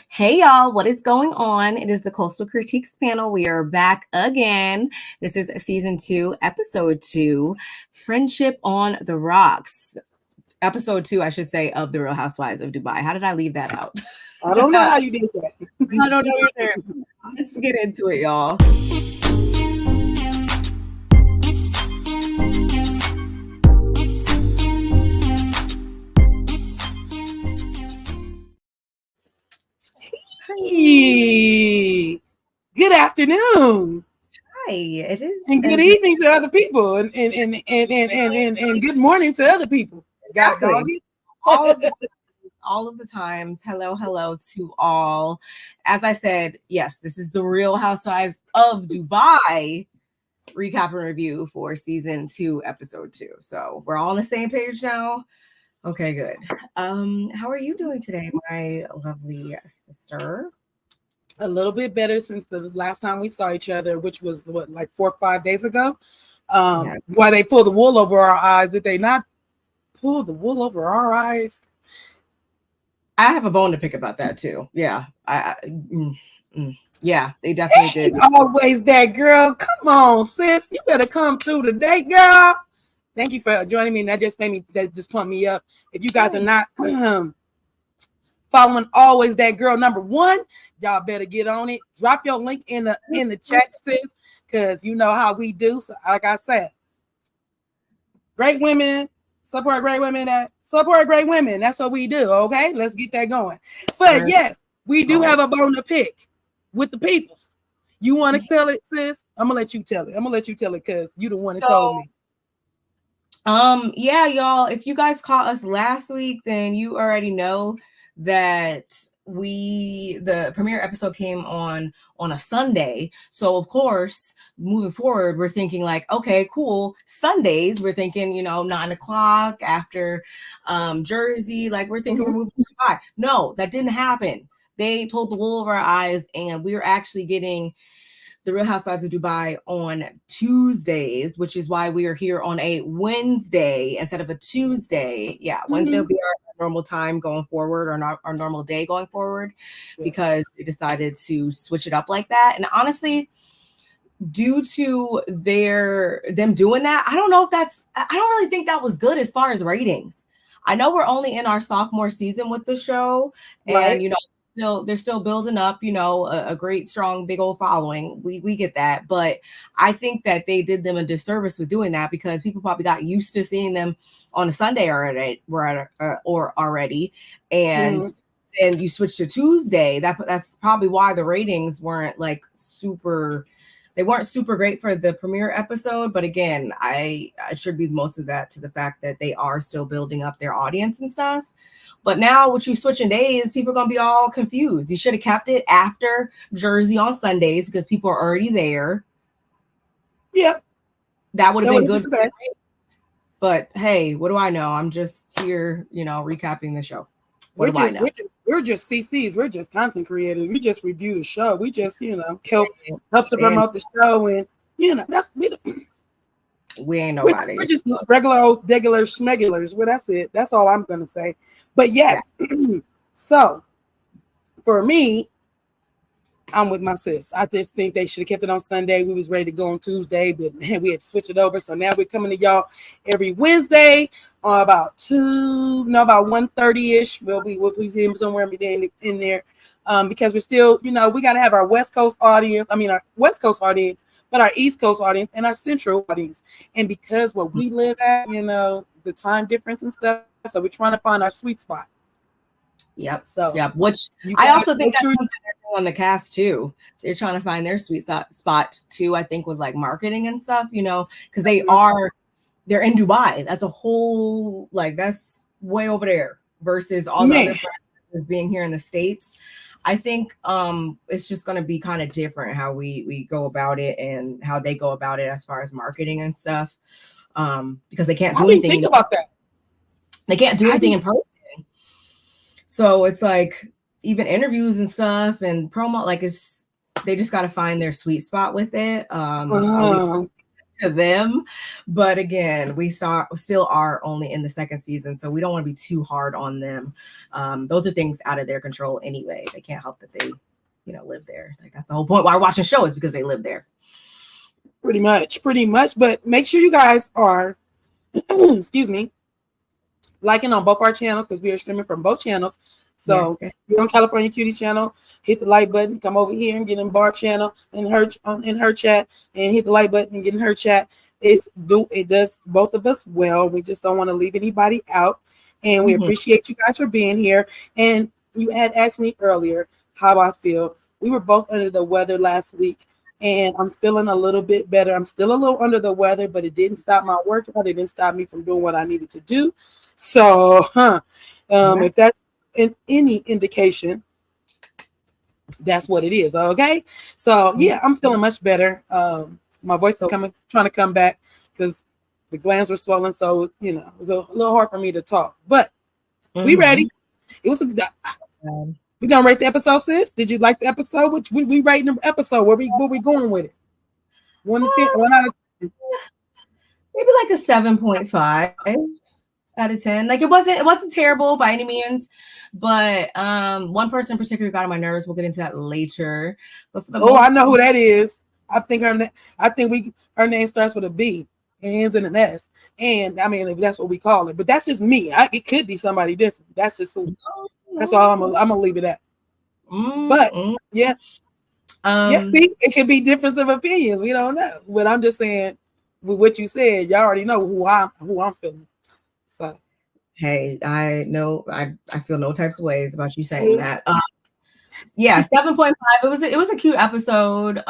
Hey y'all, what is going on? It is the Coastal Critiques panel. We are back again. This is season 2, episode 2, Friendship on the Rocks. Episode 2, I should say, of The Real Housewives of Dubai. How did I leave that out? I don't know how you did that. I don't know either. Let's get into it, y'all. Hey, good afternoon. Hi, it is. And good evening to other people, and good morning to other people. Exactly. All of the times. Hello to all. As I said, yes, this is the Real Housewives of Dubai recap and review for season 2, episode 2. So we're all on the same page now. Okay, good. How are you doing today, my lovely sister? A little bit better since the last time we saw each other, which was like 4 or 5 days ago. Why they pulled the wool over our eyes? Did they not pull the wool over our eyes? I have a bone to pick about that too. Yeah, yeah, they definitely did. Always that girl. Come on, sis, you better come through today, girl. Thank you for joining me. And that just pumped me up. If you guys are not following Always That Girl #1, y'all better get on it. Drop your link in the chat, sis, because you know how we do. So, like I said, great women support great women that support great women. That's what we do. Okay, let's get that going. But yes, we do have a bone to pick with the peoples. You want to tell it, sis? I'm gonna let you tell it because you the one that told me. Yeah, y'all, if you guys caught us last week, then you already know that the premiere episode came on a Sunday. So of course, moving forward, we're thinking like, okay, cool. Sundays, we're thinking, 9 o'clock after Jersey, like we're thinking we're moving to Dubai. No, that didn't happen. They pulled the wool over our eyes, and we're actually getting The Real Housewives of Dubai on Tuesdays, which is why we are here on a Wednesday instead of a Tuesday. Yeah, Wednesday will be our normal time going forward, or not our normal day going forward, because they decided to switch it up like that. And honestly, due to them doing that, I don't really think that was good as far as ratings. I know we're only in our sophomore season with the show, and they're still building up, a great, strong, big old following. We get that. But I think that they did them a disservice with doing that, because people probably got used to seeing them on a Sunday already. And then you switch to Tuesday. That's probably why the ratings weren't like they weren't super great for the premiere episode. But again, I attribute most of that to the fact that they are still building up their audience and stuff. But now with you switching days, people are going to be all confused. You should have kept it after Jersey on Sundays, because people are already there. Yep. That would have been good. But hey, what do I know? I'm just here, recapping the show. What do I know? We're just CCs. We're just content creators. We just review the show. We just, help to promote the show. And, we ain't nobody. We're just regular schmegulars. Well, that's it. That's all I'm going to say. But yes, so for me, I'm with my sis. I just think they should have kept it on Sunday. We was ready to go on Tuesday, but man, we had to switch it over. So now we're coming to y'all every Wednesday about 1:30ish. We'll be somewhere in there. Because we're still, we got to have our West Coast audience. Our West Coast audience, but our East Coast audience and our Central audience. And because where we live at, the time difference and stuff. So we're trying to find our sweet spot. Yep. So yeah, which I also think that's on the cast too. They're trying to find their sweet spot too. I think was like marketing and stuff, because they're in Dubai. That's a whole that's way over there versus all the other friends being here in the States. I think it's just going to be kind of different how we go about it and how they go about it as far as marketing and stuff. Because they can't do anything. Think about that. They can't do anything in person. So it's like even interviews and stuff and promo, they just got to find their sweet spot with it. to them. But again, we still are only in the second season, so we don't want to be too hard on them. Those are things out of their control anyway. They can't help that they, live there. Like that's the whole point why we're watching shows, because they live there. Pretty much. But make sure you guys are, excuse me, liking on both our channels, because we are streaming from both channels. So yes. If you're on California Cutie channel, hit the like button, come over here and get in Barb channel in her chat, and hit the like button and get in her chat. It does both of us well. We just don't want to leave anybody out. And we appreciate you guys for being here. And you had asked me earlier how I feel. We were both under the weather last week, and I'm feeling a little bit better. I'm still a little under the weather, but it didn't stop my workout. It didn't stop me from doing what I needed to do. So, if that's any indication, that's what it is. Okay. So yeah, I'm feeling much better. My voice is trying to come back because the glands were swollen. So, it was a little hard for me to talk, but we ready. It was we gonna rate the episode, sis. Did you like the episode? Which we rating the episode? Where we going with it? 1 to 10, 1 out of 10. Maybe like a 7.5 out of 10. Like it wasn't terrible by any means, but one person in particular got on my nerves. We'll get into that later. But for the I know who that is. I think her name starts with a B and ends in an S. And I mean, if that's what we call it, but that's just me. It could be somebody different. That's just who. That's all I'm gonna leave it at. But yeah. See, it could be difference of opinions. We don't know. But I'm just saying, with what you said, y'all already know who I'm feeling. So hey, I know I feel no types of ways about you saying that. Yeah, 7.5. It was a cute episode.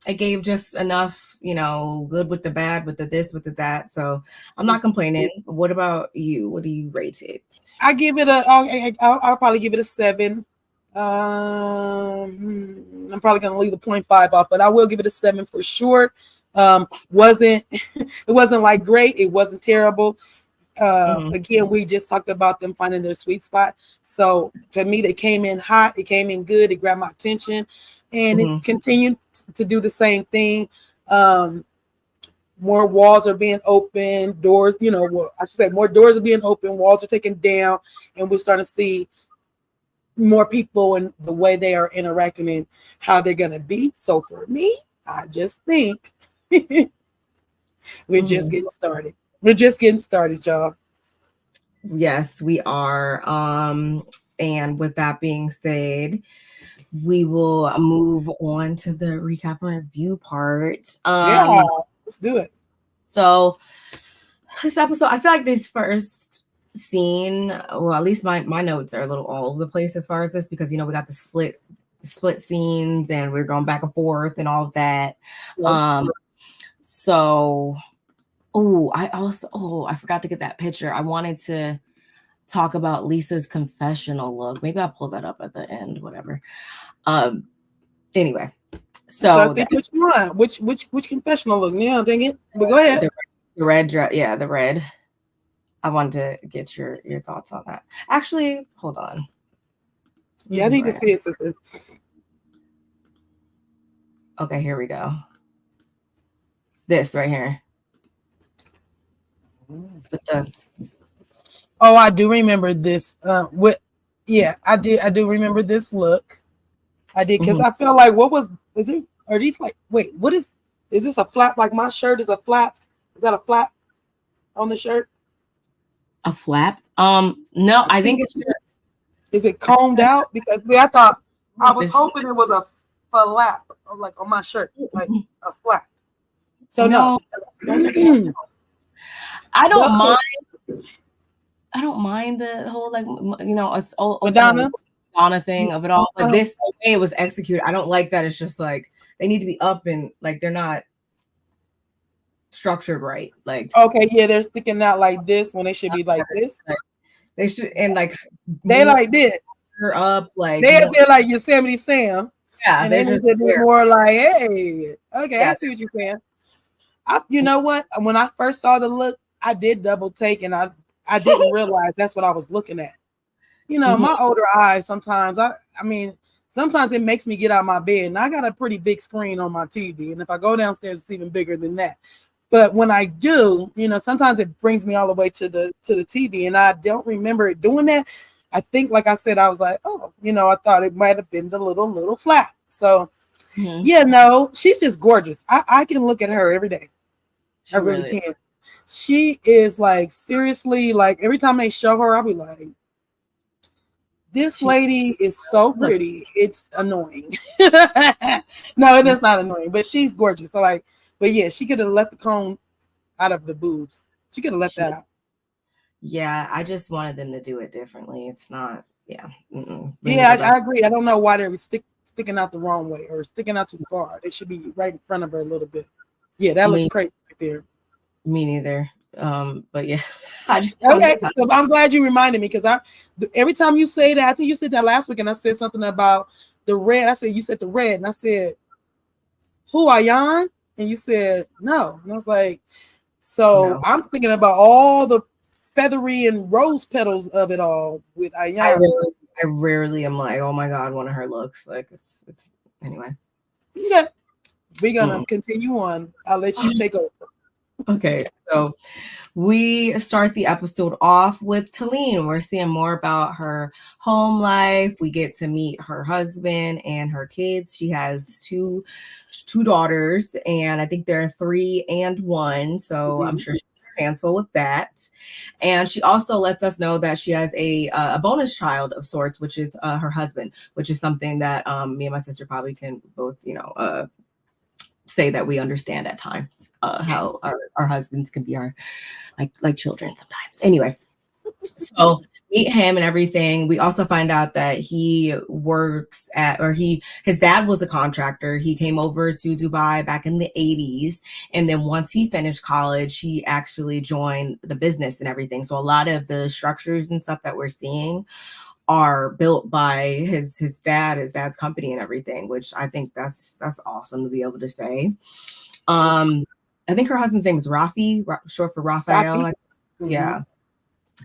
It gave just enough, good with the bad, with the this, with the that. So I'm not complaining. What about you? What do you rate it? I give it I'll probably give it a 7. I'm probably gonna leave the 0.5 off, but I will give it a 7 for sure. It wasn't like great, it wasn't terrible. Again, we just talked about them finding their sweet spot. So to me, they came in hot, it came in good, it grabbed my attention, and it's continued to do the same thing. More walls are being opened, doors, I should say more doors are being opened, walls are taken down, and we're starting to see more people and the way they are interacting and how they're gonna be. So for me, I just think we're just getting started. We're just getting started, y'all. Yes, we are. And with that being said, we will move on to the recap and review part. Yeah, let's do it. So this episode, I feel like this first scene, well, at least my notes are a little all over the place as far as this, because we got the split scenes and we're going back and forth and all of that. Yeah. So I forgot to get that picture. I wanted to talk about Lisa's confessional look. Maybe I'll pull that up at the end, whatever. Anyway, so which one? Which confessional look? Yeah, dang it. But go ahead. The red dress, yeah, the red. I wanted to get your thoughts on that. Actually, hold on. Yeah, I need to see it, sister. Okay, here we go. This right here. I do remember this. I do remember this look. I did, because I felt like, are these like, wait, is this a flap? Like my shirt is a flap? Is that a flap on the shirt? A flap? No, I think it's just. Is it combed out? Because I was hoping it was a flap, like on my shirt, like a flap. So no. I don't mind. I don't mind the whole Madonna thing of it all, but this way it was executed, I don't like that. It's just like they need to be up and like they're not structured right. Like they're sticking out like this when they should be like this. Like, they should, and like they like this. Her up like they're like Yosemite Sam. Yeah, and they're just more like, hey, okay, I see what you're saying. You know what? When I first saw the look, I did double take, and I didn't realize that's what I was looking at. My older eyes sometimes. I mean, sometimes it makes me get out of my bed, and I got a pretty big screen on my TV, and if I go downstairs, it's even bigger than that. But when I do, sometimes it brings me all the way to the TV, and I don't remember it doing that. I think, like I said, I was like, oh, I thought it might have been the little flat. So, yeah, no, she's just gorgeous. I can look at her every day. I really can. She is like, seriously, like every time they show her, I'll be like, this lady is so pretty. It's annoying. No, it is not annoying, but she's gorgeous. So like, but yeah, she could have let the comb out of the boobs. She could have let that out. Yeah, I just wanted them to do it differently. It's not, yeah. Yeah, I agree. I don't know why they were sticking out the wrong way or sticking out too far. They should be right in front of her a little bit. Yeah, that looks crazy right there. Me neither. But yeah, I just okay. So I'm glad you reminded me, because every time you say that, I think you said that last week, and I said something about the red. I said, you said the red, and I said, who are Yan? And you said no, and I was like, so no. I'm thinking about all the feathery and rose petals of it all with Ayan. I rarely am like, oh my god, one of her looks like it's anyway. Yeah, we're gonna continue on. I'll let you take over. Okay, so we start the episode off with Talene. We're seeing more about her home life. We get to meet her husband and her kids. She has two daughters, and I think they're 3 and 1. So I'm sure she's hands full with that. And she also lets us know that she has a bonus child of sorts, which is her husband, which is something that me and my sister probably can both, say that we understand at times how our husbands can be our like children sometimes. Anyway, so meet him and everything. We also find out that he works his dad was a contractor. He came over to Dubai back in the 80s. And then once he finished college, he actually joined the business and everything. So a lot of the structures and stuff that we're seeing are built by his dad's company and everything, which I think that's awesome to be able to say. I think her husband's name is Rafi, short for Raphael. Yeah.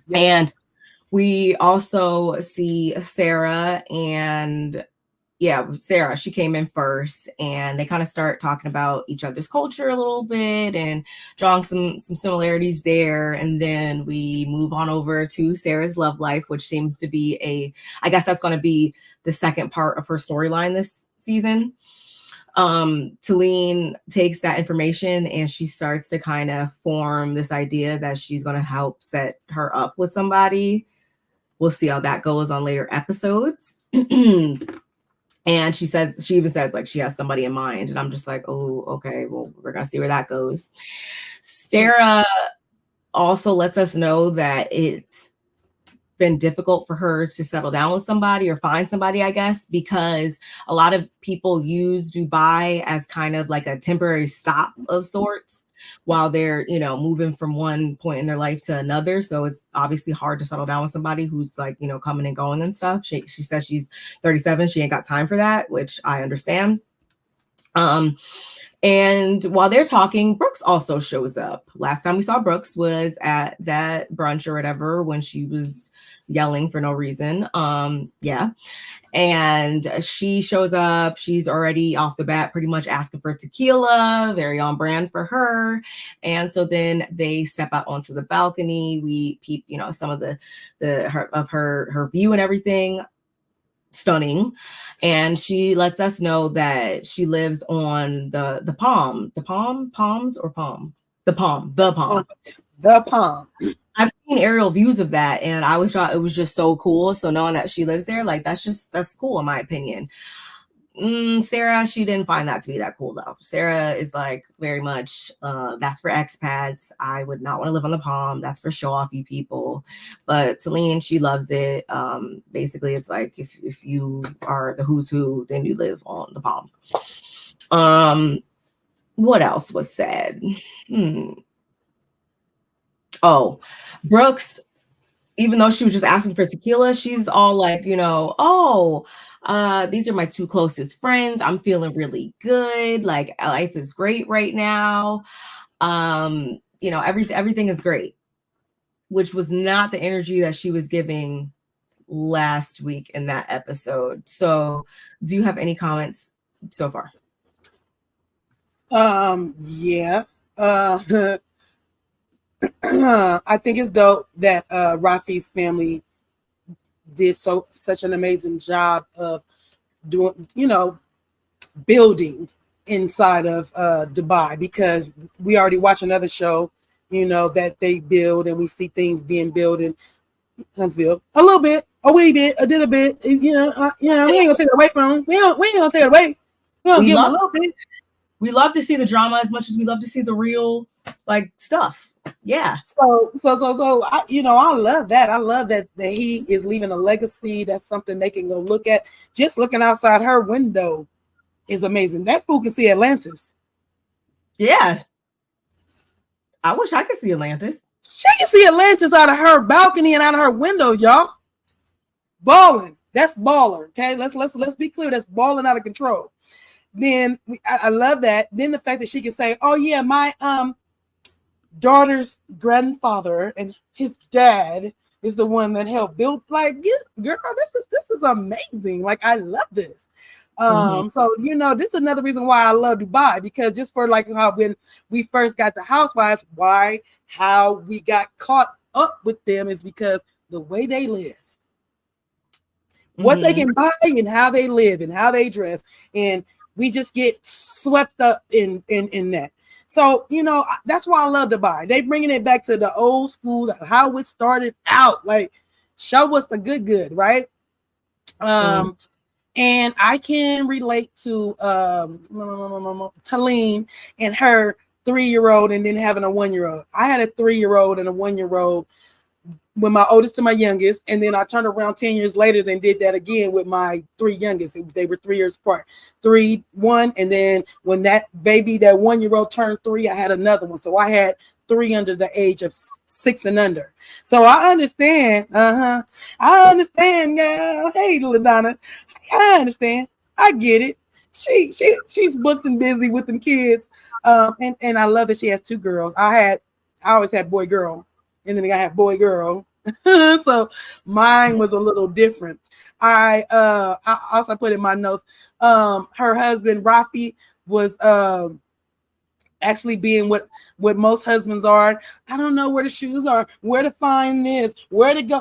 Yes. And we also see Sarah, and Sarah, she came in first, and they kind of start talking about each other's culture a little bit and drawing some similarities there. And then we move on over to Sarah's love life, which seems to be I guess that's going to be the second part of her storyline this season. Talene takes that information and she starts to kind of form this idea that she's going to help set her up with somebody. We'll see how that goes on later episodes. And she even says like she has somebody in mind, and I'm just like, oh, okay, well, we're gonna see where that goes. Sarah also lets us know that it's been difficult for her to settle down with somebody or find somebody, I guess, because a lot of people use Dubai as kind of like a temporary stop of sorts while they're, moving from one point in their life to another. So it's obviously hard to settle down with somebody who's like, coming and going and stuff. She says she's 37. She ain't got time for that, which I understand. And while they're talking, Brooks also shows up. Last time we saw Brooks was at that brunch or whatever when she was yelling for no reason. And she shows up. She's already off the bat pretty much asking for tequila, very on brand for her. And so then they step out onto the balcony. We peep, some of her view and everything. Stunning. And she lets us know that she lives on the palm. I've seen aerial views of that, and I was thought it was just so cool. So knowing that she lives there, like that's cool in my opinion. Sarah, she didn't find that to be that cool though. Sarah is like very much that's for expats. I would not want to live on the palm. That's for show offy people. But Talene, she loves it. Basically, it's like if you are the who's who, then you live on the palm. What else was said? Oh, Brooks, even though she was just asking for tequila, she's all like, these are my 2 closest friends. I'm feeling really good. Like life is great right now. Everything is great, which was not the energy that she was giving last week in that episode. So do you have any comments so far? Yeah. I think it's dope that Rafi's family did such an amazing job of doing, building inside of Dubai, because we already watch another show, that they build, and we see things being built in Huntsville a little bit, a wee bit, a little bit. We ain't gonna take it away from them. We ain't gonna take it away. We gonna give them a little bit. We love to see the drama as much as we love to see the real stuff. Yeah. So I love that. I love that he is leaving a legacy. That's something they can go look at. Just looking outside her window is amazing. That fool can see Atlantis. Yeah. I wish I could see Atlantis. She can see Atlantis out of her balcony and out of her window, y'all. Balling. That's baller. Okay, let's be clear. That's balling out of control. Then I love that. Then the fact that she can say, "Oh yeah, my daughter's grandfather and his dad is the one that helped build." Like, yeah, girl, this is amazing. Like, I love this. So this is another reason why I love Dubai, because just for like how when we first got the Housewives, how we got caught up with them is because the way they live, what they can buy, and how they live and how they dress, and we just get swept up in that. So that's why I love Dubai. They bringing it back to the old school, how it started out. Like, show us the good, right? And I can relate to Talene and her 3-year-old, and then having a 1-year-old. I had a 3-year-old and a 1-year-old with my oldest to my youngest, and then I turned around 10 years later and did that again with my 3 youngest. They were 3 years apart, 3, 1, and then when that 1-year-old turned 3, I had another one. So I had 3 under the age of 6 and under. So I understand. I understand, girl. Hey, LaDonna, I understand. I get it. She's booked and busy with them kids. And I love that she has 2 girls. I always had boy girl, and then I had boy girl. So mine was a little different. I also put in my notes, her husband Rafi was actually being what most husbands are. I don't know where the shoes are, where to find this, where to go.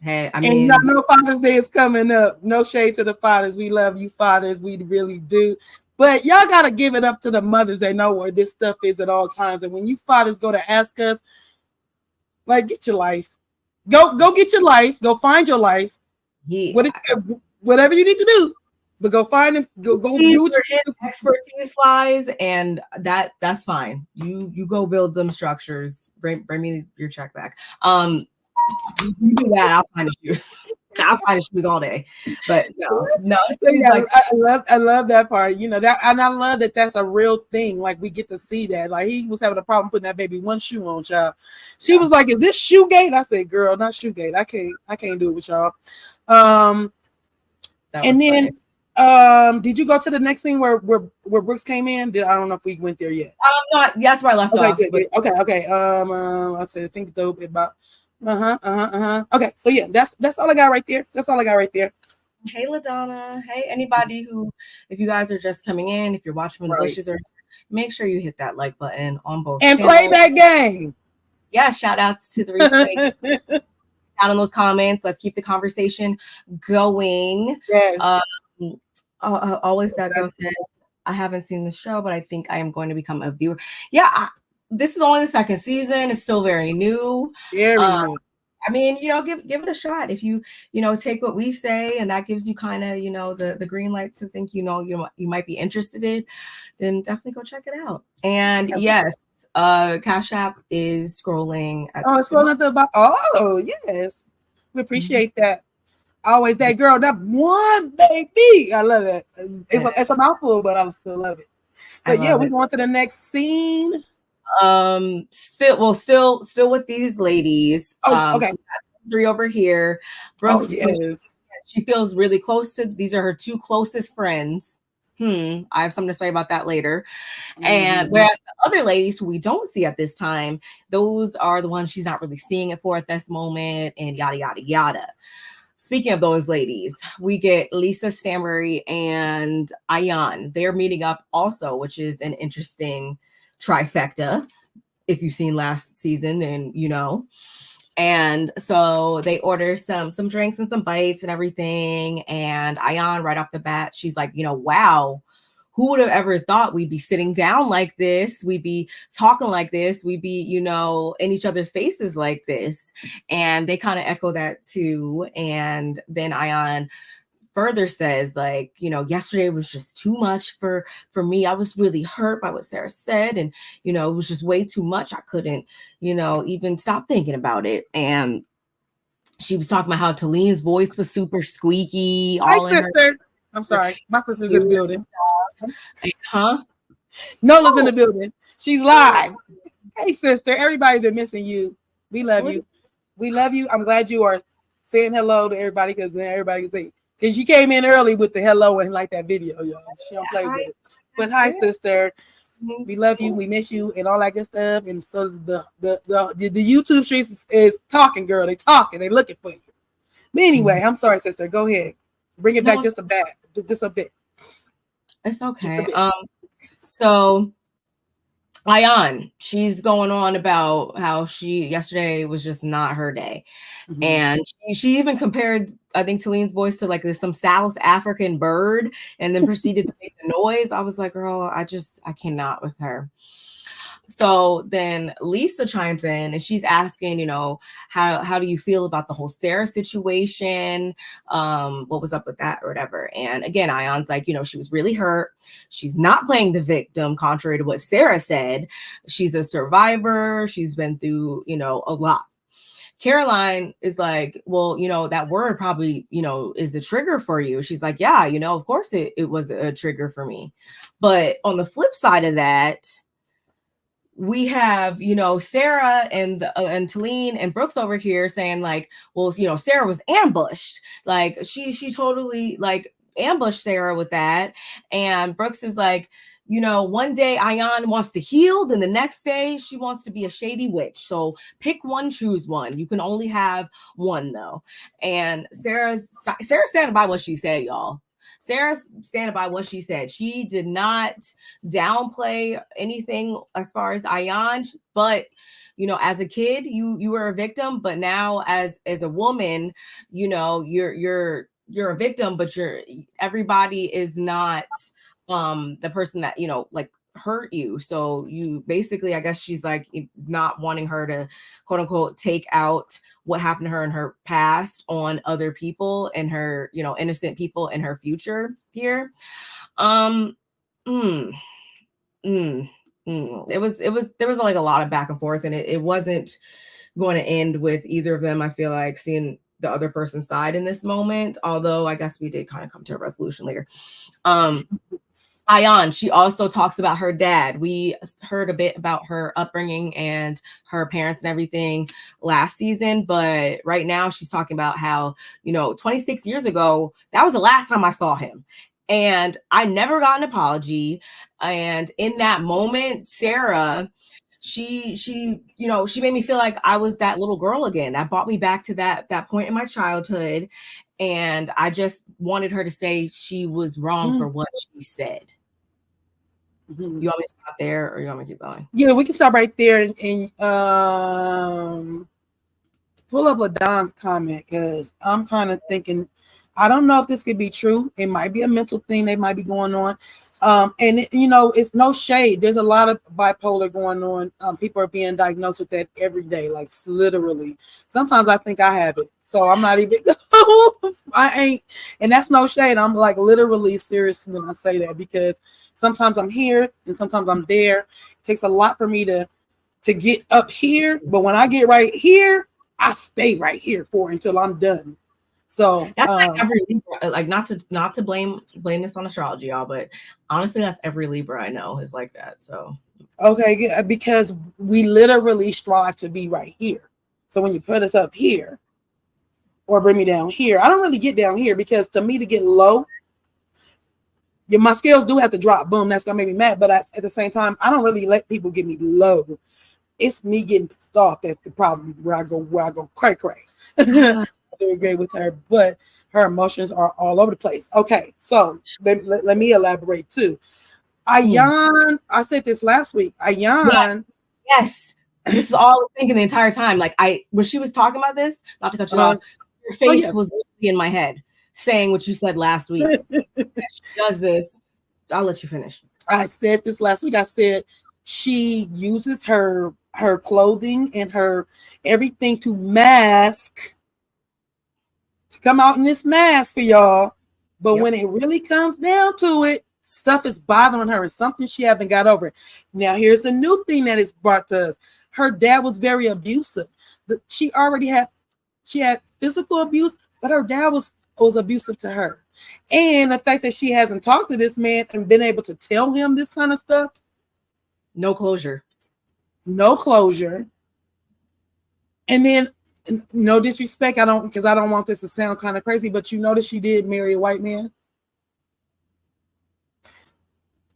Hey, I mean, and no Father's Day is coming up. No shade to the fathers. We love you, fathers. We really do. But y'all got to give it up to the mothers that know where this stuff is at all times. And when you fathers go to ask us, like, get your life. Go get your life. Go find your life. Yeah. Whatever you need to do. But go find them. Go do what your expertise lies, and that's fine. You go build them structures. Bring me your check back. You do that, I'll find a shoe. I'll find shoes all day. But no. Yeah, I love that part. That, and I love that that's a real thing. Like, we get to see that. Like, he was having a problem putting that baby one shoe on, child. She was like, "Is this shoe gate?" I said, "Girl, not shoe gate. I can't do it with y'all." And then did you go to the next scene where Brooks came in? I don't know if we went there yet. Not. That's where I left off. Good. Okay. I said, I think dope about. Okay, so yeah, that's all I got right there. Hey, LaDonna. Hey, anybody who, if you guys are just coming in, if you're watching from the bushes, or make sure you hit that like button on both and channels. Play that game. Yeah, shout outs to the replay. Down in those comments. Let's keep the conversation going. Yes. Always that girl says, "I haven't seen the show, but I think I am going to become a viewer." Yeah. This is only the 2nd season. It's still very new. Very new. I mean, give it a shot. If you take what we say, and that gives you kind of the green light to think you might be interested in, then definitely go check it out. And yes, Cash App is scrolling. It's scrolling at the bottom. Oh yes, we appreciate that. Always that girl, that one baby. I love it. It's a mouthful, but I still love it. So yeah, we're going to the next scene. Still with these ladies. Okay. 3 over here. Brooks, yes. She feels really close to. These are her 2 closest friends. I have something to say about that later. And Mm-hmm. whereas the other ladies who we don't see at this time, those are the ones she's not really seeing it for at this moment, and yada, yada, yada. Speaking of those ladies, we get Lisa Stanbury and Ayan. They're meeting up also, which is an interesting trifecta. If you've seen last season, then you know. And so they order some drinks and some bites and everything. And Ayan, right off the bat, she's like, wow, who would have ever thought we'd be sitting down like this? We'd be talking like this. We'd be, in each other's faces like this. And they kind of echo that too. And then Ayan further says, like, yesterday was just too much for me. I was really hurt by what Sarah said, and it was just way too much. I couldn't even stop thinking about it. And she was talking about how Talene's voice was super squeaky, Hi, all in her. sister. I'm sorry, my sister's in the building. Huh? Nola's in the building. She's live. Hey, sister. Everybody's been missing you. We love you. We love you. I'm glad you are saying hello to everybody, because then everybody can say, because you came in early with the hello and like that video, y'all. She don't play with it. But hi, sister. We love you. We miss you and all that good stuff. And so the YouTube streets is talking, girl. They talking. They looking for you. But anyway, I'm sorry, sister. Go ahead. Bring it back just a bit. It's okay. So Ayan, she's going on about how yesterday was just not her day. Mm-hmm. And she even compared, I think, Talene's voice to like some South African bird, and then proceeded to make the noise. I was like, girl, I cannot with her. So then Lisa chimes in and she's asking, how do you feel about the whole Sarah situation? What was up with that or whatever? And again, Ayan's like, she was really hurt. She's not playing the victim, contrary to what Sarah said. She's a survivor. She's been through, a lot. Caroline is like, well, that word probably, is the trigger for you. She's like, yeah, of course it was a trigger for me. But on the flip side of that, we have, Sarah and Talene and Brooks over here saying like, well, Sarah was ambushed. Like she totally like ambushed Sarah with that. And Brooks is like, one day Ayan wants to heal, then the next day she wants to be a shady witch. So pick one, choose one. You can only have one though. And Sarah's standing by what she said, y'all. Sarah's standing by what she said. She did not downplay anything as far as Ayan, but as a kid, you were a victim, but now as a woman, you're a victim, but everybody is not the person that like hurt you. So you basically, I guess she's like not wanting her to quote unquote take out what happened to her in her past on other people and her innocent people in her future here. It was there was like a lot of back and forth, and it wasn't going to end with either of them, I feel like, seeing the other person's side in this moment, although I guess we did kind of come to a resolution later. Ayan, she also talks about her dad. We heard a bit about her upbringing and her parents and everything last season, but right now she's talking about how, 26 years ago, that was the last time I saw him. And I never got an apology. And in that moment, Sarah, she made me feel like I was that little girl again. That brought me back to that point in my childhood. And I just wanted her to say she was wrong for what she said. You want me to stop there, or you want me to keep going? Yeah, we can stop right there and pull up LaDon's comment, because I'm kind of thinking, I don't know if this could be true. It might be a mental thing that might be going on. And it's no shade. There's a lot of bipolar going on. People are being diagnosed with that every day, like literally. Sometimes I think I have it. So I'm not even, I ain't, and that's no shade. I'm like literally serious when I say that, because sometimes I'm here and sometimes I'm there. It takes a lot for me to get up here. But when I get right here, I stay right here until I'm done. So that's like every Libra, like not to blame this on astrology, y'all, but honestly, that's every Libra I know is like that. So okay, because we literally strive to be right here. So when you put us up here or bring me down here, I don't really get down here, because to me to get low, Yeah, my scales do have to drop. Boom, that's gonna make me mad. But at the same time, I don't really let people get me low. It's me getting pissed off. That's the problem. Where I go cray cray. I do agree with her, but her emotions are all over the place. Okay, so let me elaborate too. Ayan, I said this last week. Yes, Ayan, yes. This is all I was thinking the entire time. Like when she was talking about this, not to cut you off, your oh face yeah, was in my head saying what you said last week. She does this. I'll let you finish. I said this last week. I said she uses her clothing and her everything to mask, to come out in this mask for y'all. But Yep. when it really comes down to it, stuff is bothering her and something she haven't got over. Now, here's the new thing that is brought to us. Her dad was very abusive. She had physical abuse, but her dad was abusive to her. And the fact that she hasn't talked to this man and been able to tell him this kind of stuff, No closure. no closure. And then no disrespect, I don't want this to sound kind of crazy, but you notice she did marry a white man.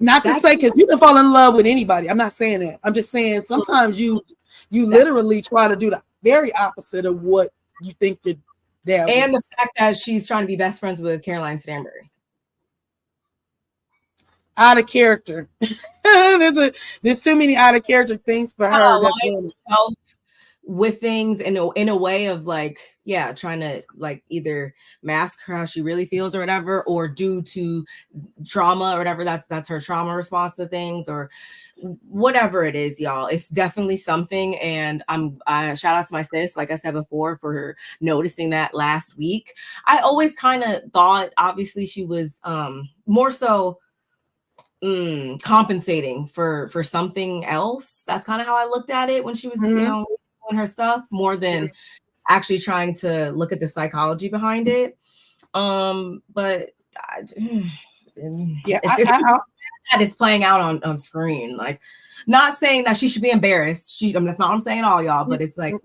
Not to say because you can fall in love with anybody. I'm not saying that. I'm just saying sometimes you literally try to do the very opposite of what you think your dad And was. the fact that she's trying to be best friends with Caroline Stanbury. Out of character. There's too many out of character things for her. That's going with things in a way of like, yeah, trying to like either mask how she really feels or whatever, or due to trauma or whatever. That's her trauma response to things or whatever it is, y'all. It's definitely something. And I shout out to my sis, like I said before, for noticing that last week. I always kind of thought, obviously, she was more so compensating for something else. That's kind of how I looked at it when she was, doing her stuff, more than actually trying to look at the psychology behind it. But it's playing out on screen. Like, not saying that she should be embarrassed. That's not what I'm saying, all y'all. But it's like,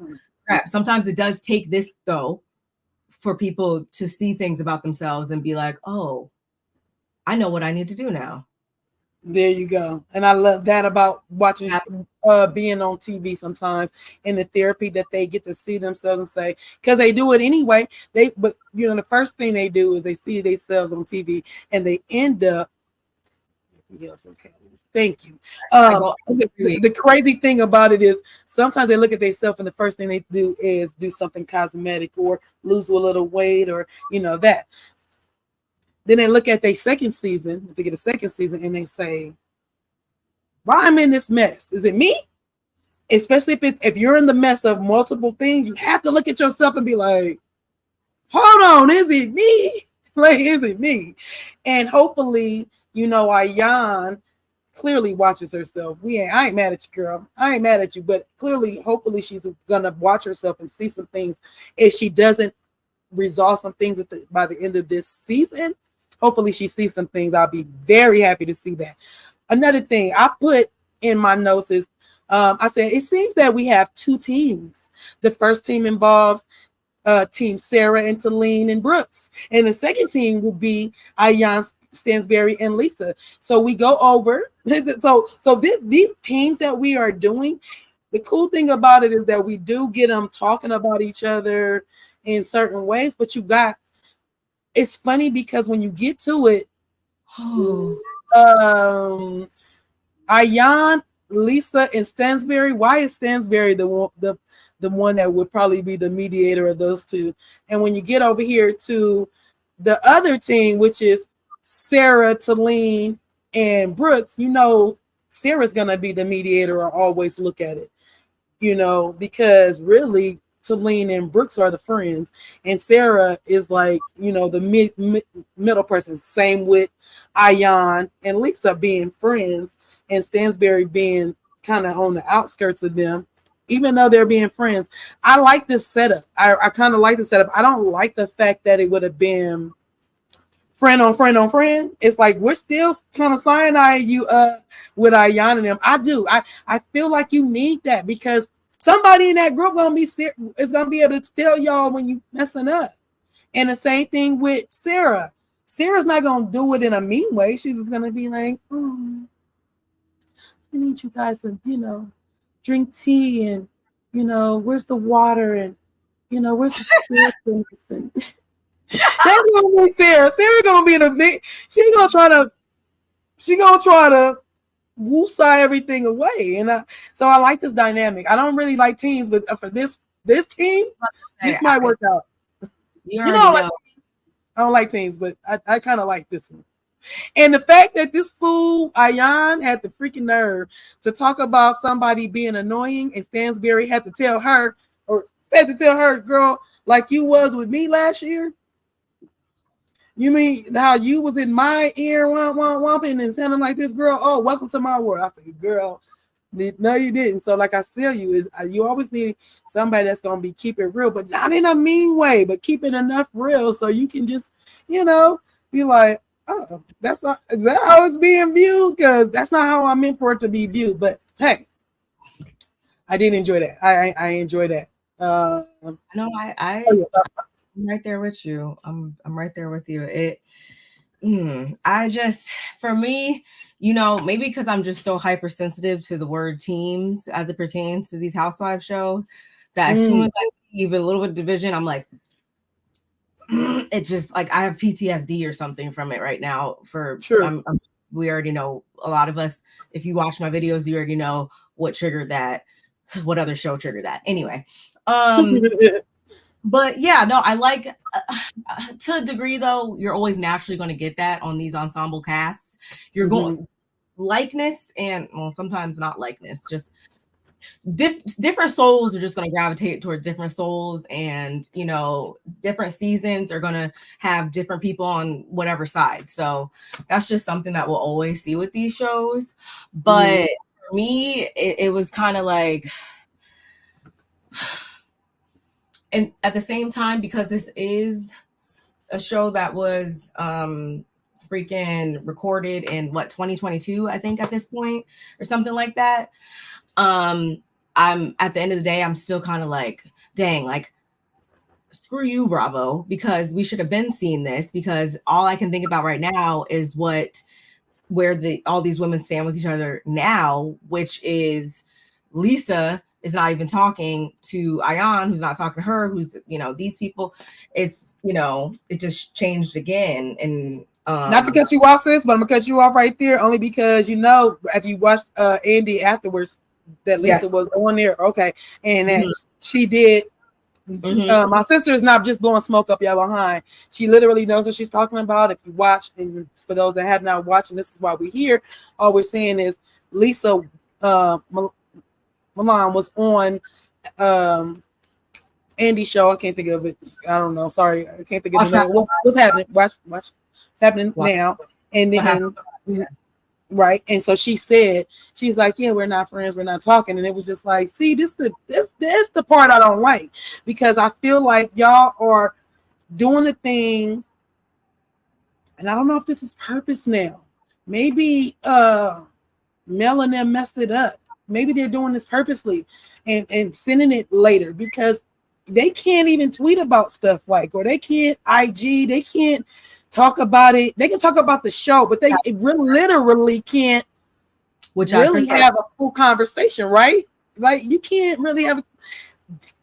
crap. Sometimes it does take this though for people to see things about themselves and be like, oh, I know what I need to do now. There you go. And I love that about watching being on TV sometimes, in the therapy that they get to see themselves and say, because they do it anyway. But the first thing they do is they see themselves on TV and they end up. Thank you. The crazy thing about it is sometimes they look at themselves and the first thing they do is do something cosmetic or lose a little weight or that. Then they look at their second season, if they get a second season, and they say, why I'm in this mess? Is it me? Especially if you're in the mess of multiple things, you have to look at yourself and be like, hold on, is it me? Like, is it me? And hopefully, Ayan clearly watches herself. I ain't mad at you, girl. I ain't mad at you, but clearly, hopefully she's gonna watch herself and see some things. If she doesn't resolve some things by the end of this season, hopefully she sees some things. I'll be very happy to see that. Another thing I put in my notes is I said it seems that we have two teams. The first team involves Team Sarah and Talene and Brooks, and the second team will be Ayan, Stansberry, and Lisa. So we go over. These teams that we are doing, the cool thing about it is that we do get them talking about each other in certain ways, but it's funny because when you get to it, Ayan, Lisa, and Stansberry, why is Stansberry the one that would probably be the mediator of those two? And when you get over here to the other team, which is Sarah, Talene, and Brooks, Sarah's gonna be the mediator or always look at it, because really Talene and Brooks are the friends, and Sarah is like, the middle person. Same with Ayan and Lisa being friends, and Stansberry being kind of on the outskirts of them, even though they're being friends. I like this setup. I kind of like the setup. I don't like the fact that it would have been friend on friend on friend. It's like we're still kind of cyanide you with Ayan and them. I do. I feel like you need that because somebody in that group is gonna be able to tell y'all when you messing up. And the same thing with Sarah. Sarah's not gonna do it in a mean way. She's just gonna be like, oh, I need you guys to, drink tea and, where's the water and, where's the spoons and that's gonna be Sarah. Sarah gonna be in a big. She gonna try to woosah everything away, and so I like this dynamic. I don't really like teams, but for this team, this might work out. You know. I don't like teams, but I kind of like this one. And the fact that this fool Ayan had the freaking nerve to talk about somebody being annoying, and Stansberry had to tell her, girl, like you was with me last year. You mean how you was in my ear whomping and sounding like this, girl? Oh, welcome to my world. I said, girl, no, you didn't. So like I tell you, is you always need somebody that's gonna keep it real, but not in a mean way, but keep it enough real so you can just, be like, oh, is that how it's being viewed? Because that's not how I meant for it to be viewed. But hey, I did enjoy that. I enjoy that. No, I'm right there with you. I'm right there with you. For me, maybe because I'm just so hypersensitive to the word teams as it pertains to these Housewives shows, that as soon as I see even a little bit of division, I'm like, it just like I have PTSD or something from it right now. For sure, we already know, a lot of us. If you watch my videos, you already know what triggered that. What other show triggered that? Anyway. But yeah, no, I like to a degree though. You're always naturally going to get that on these ensemble casts. You're going likeness and sometimes not likeness. Just different souls are just going to gravitate toward different souls, and different seasons are going to have different people on whatever side. So that's just something that we'll always see with these shows. But for me, it was kind of like. And at the same time, because this is a show that was freaking recorded in 2022, I think at this point, or something like that. I'm at the end of the day, I'm still kind of like, dang, like, screw you, Bravo, because we should have been seeing this, because all I can think about right now is where all these women stand with each other now, which is Lisa is not even talking to Ayan, who's not talking to her, who's, these people. It's, it just changed again. And not to cut you off, sis, but I'm gonna cut you off right there, only because if you watched Andy afterwards, that Lisa was on there, okay, and that she did. My sister is not just blowing smoke up y'all behind. She literally knows what she's talking about. If you watch, and for those that have not watched, and this is why we're here, all we're saying is Lisa Milan was on Andy's show. I can't think of it. I don't know. Sorry, I can't think of it. What's happening? Watch. What's happening now? And then right. And so she's like, yeah, we're not friends. We're not talking. And it was just like, see, this the part I don't like, because I feel like y'all are doing the thing. And I don't know if this is purpose now. Maybe Mel and them messed it up. Maybe they're doing this purposely and sending it later, because they can't even tweet about stuff or they can't IG, they can't talk about it. They can talk about the show, but they literally can't have a full conversation, right? Like, you can't really have,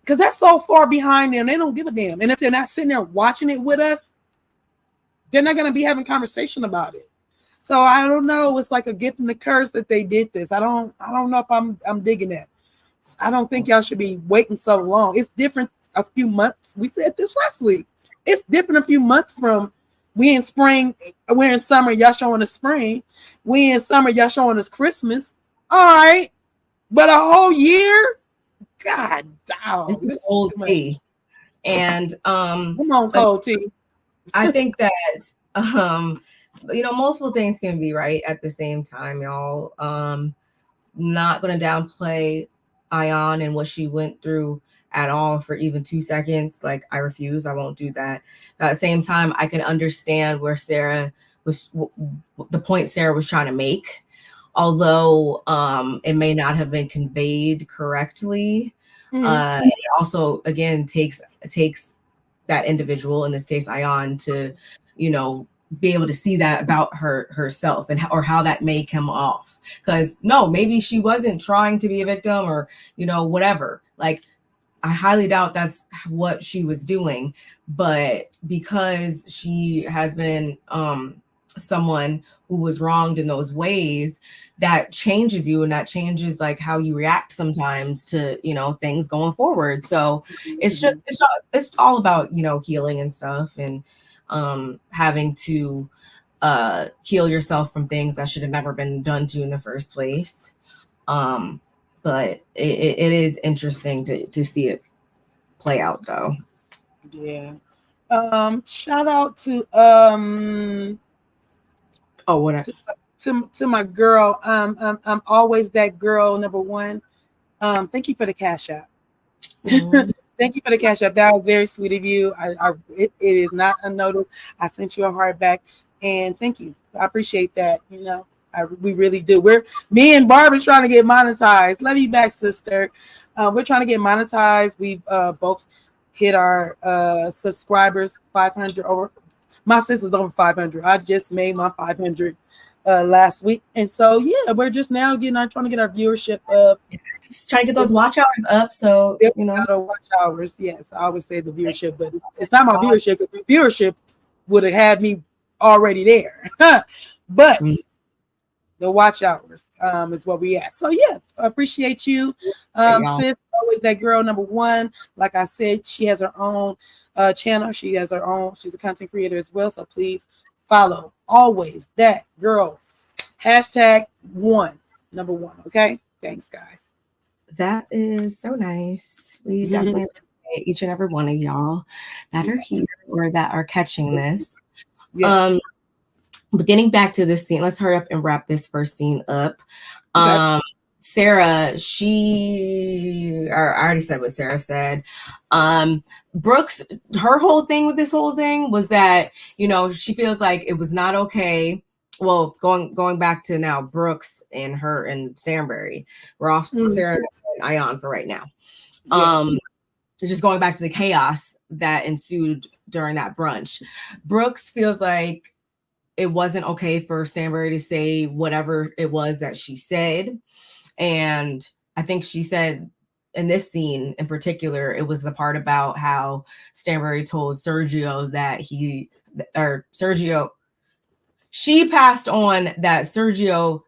because that's so far behind them. They don't give a damn. And if they're not sitting there watching it with us, they're not going to be having conversation about it. So I don't know. It's like a gift and a curse that they did this. I don't know if I'm digging that. I don't think y'all should be waiting so long. It's different a few months. We said this last week. It's different a few months from we in spring, we're in summer, y'all showing us spring. We in summer, y'all showing us Christmas. All right. But a whole year? God damn. This is old tea. And come on, cold tea. I think that multiple things can be right at the same time, y'all. Not going to downplay Ayan and what she went through at all for even 2 seconds. Like, I refuse. I won't do that. At the same time, I can understand where the point Sarah was trying to make, although it may not have been conveyed correctly. It also, again, takes that individual, in this case Ayan, to be able to see that about herself and or how that may come off. Because no, maybe she wasn't trying to be a victim or, you know, whatever. Like, I highly doubt that's what she was doing, but because she has been someone who was wronged in those ways, that changes you, and that changes like how you react sometimes to, you know, things going forward. So it's just it's all about, you know, healing and stuff, and having to heal yourself from things that should have never been done to you in the first place. But it is interesting to see it play out, though. Yeah. Shout out to Oh, what? to my girl. I'm always that girl number one. Thank you for the cash app. Thank you for the cash app. That was very sweet of you. It is not unnoticed. I sent you a heart back, and thank you. I appreciate that. You know, we really do. Me and Barbara's trying to get monetized. Love you back, sister. We're trying to get monetized. We've both hit our subscribers 500 over. My sister's over 500. I just made my 500 last week, and so yeah, we're just now trying to get our viewership up. Just trying to get those watch hours up, so you know, watch hours. Yes, I always say the viewership, but it's not my viewership. The viewership would have had me already there, but the watch hours is what we at. So yeah, I appreciate you, sis. Always that girl number one. Like I said, she has her own channel. She has her own. She's a content creator as well. So please follow. Always that girl. #1, number one. Okay. Thanks, guys. That is so nice. We definitely appreciate each and every one of y'all that are here or that are catching this. Yes. But getting back to this scene, let's hurry up and wrap this first scene up. Okay. Sarah, I already said what Sarah said. Brooks, her whole thing with this whole thing was that, you know, she feels like it was not okay. Well, going back to now, Brooks and her and Stanbury. We're off Sarah and Ion for right now. Yes. Just going back to the chaos that ensued during that brunch. Brooks feels like it wasn't okay for Stanbury to say whatever it was that she said. And I think she said in this scene in particular, it was the part about how Stanbury told Sergio that she passed on that Sergio,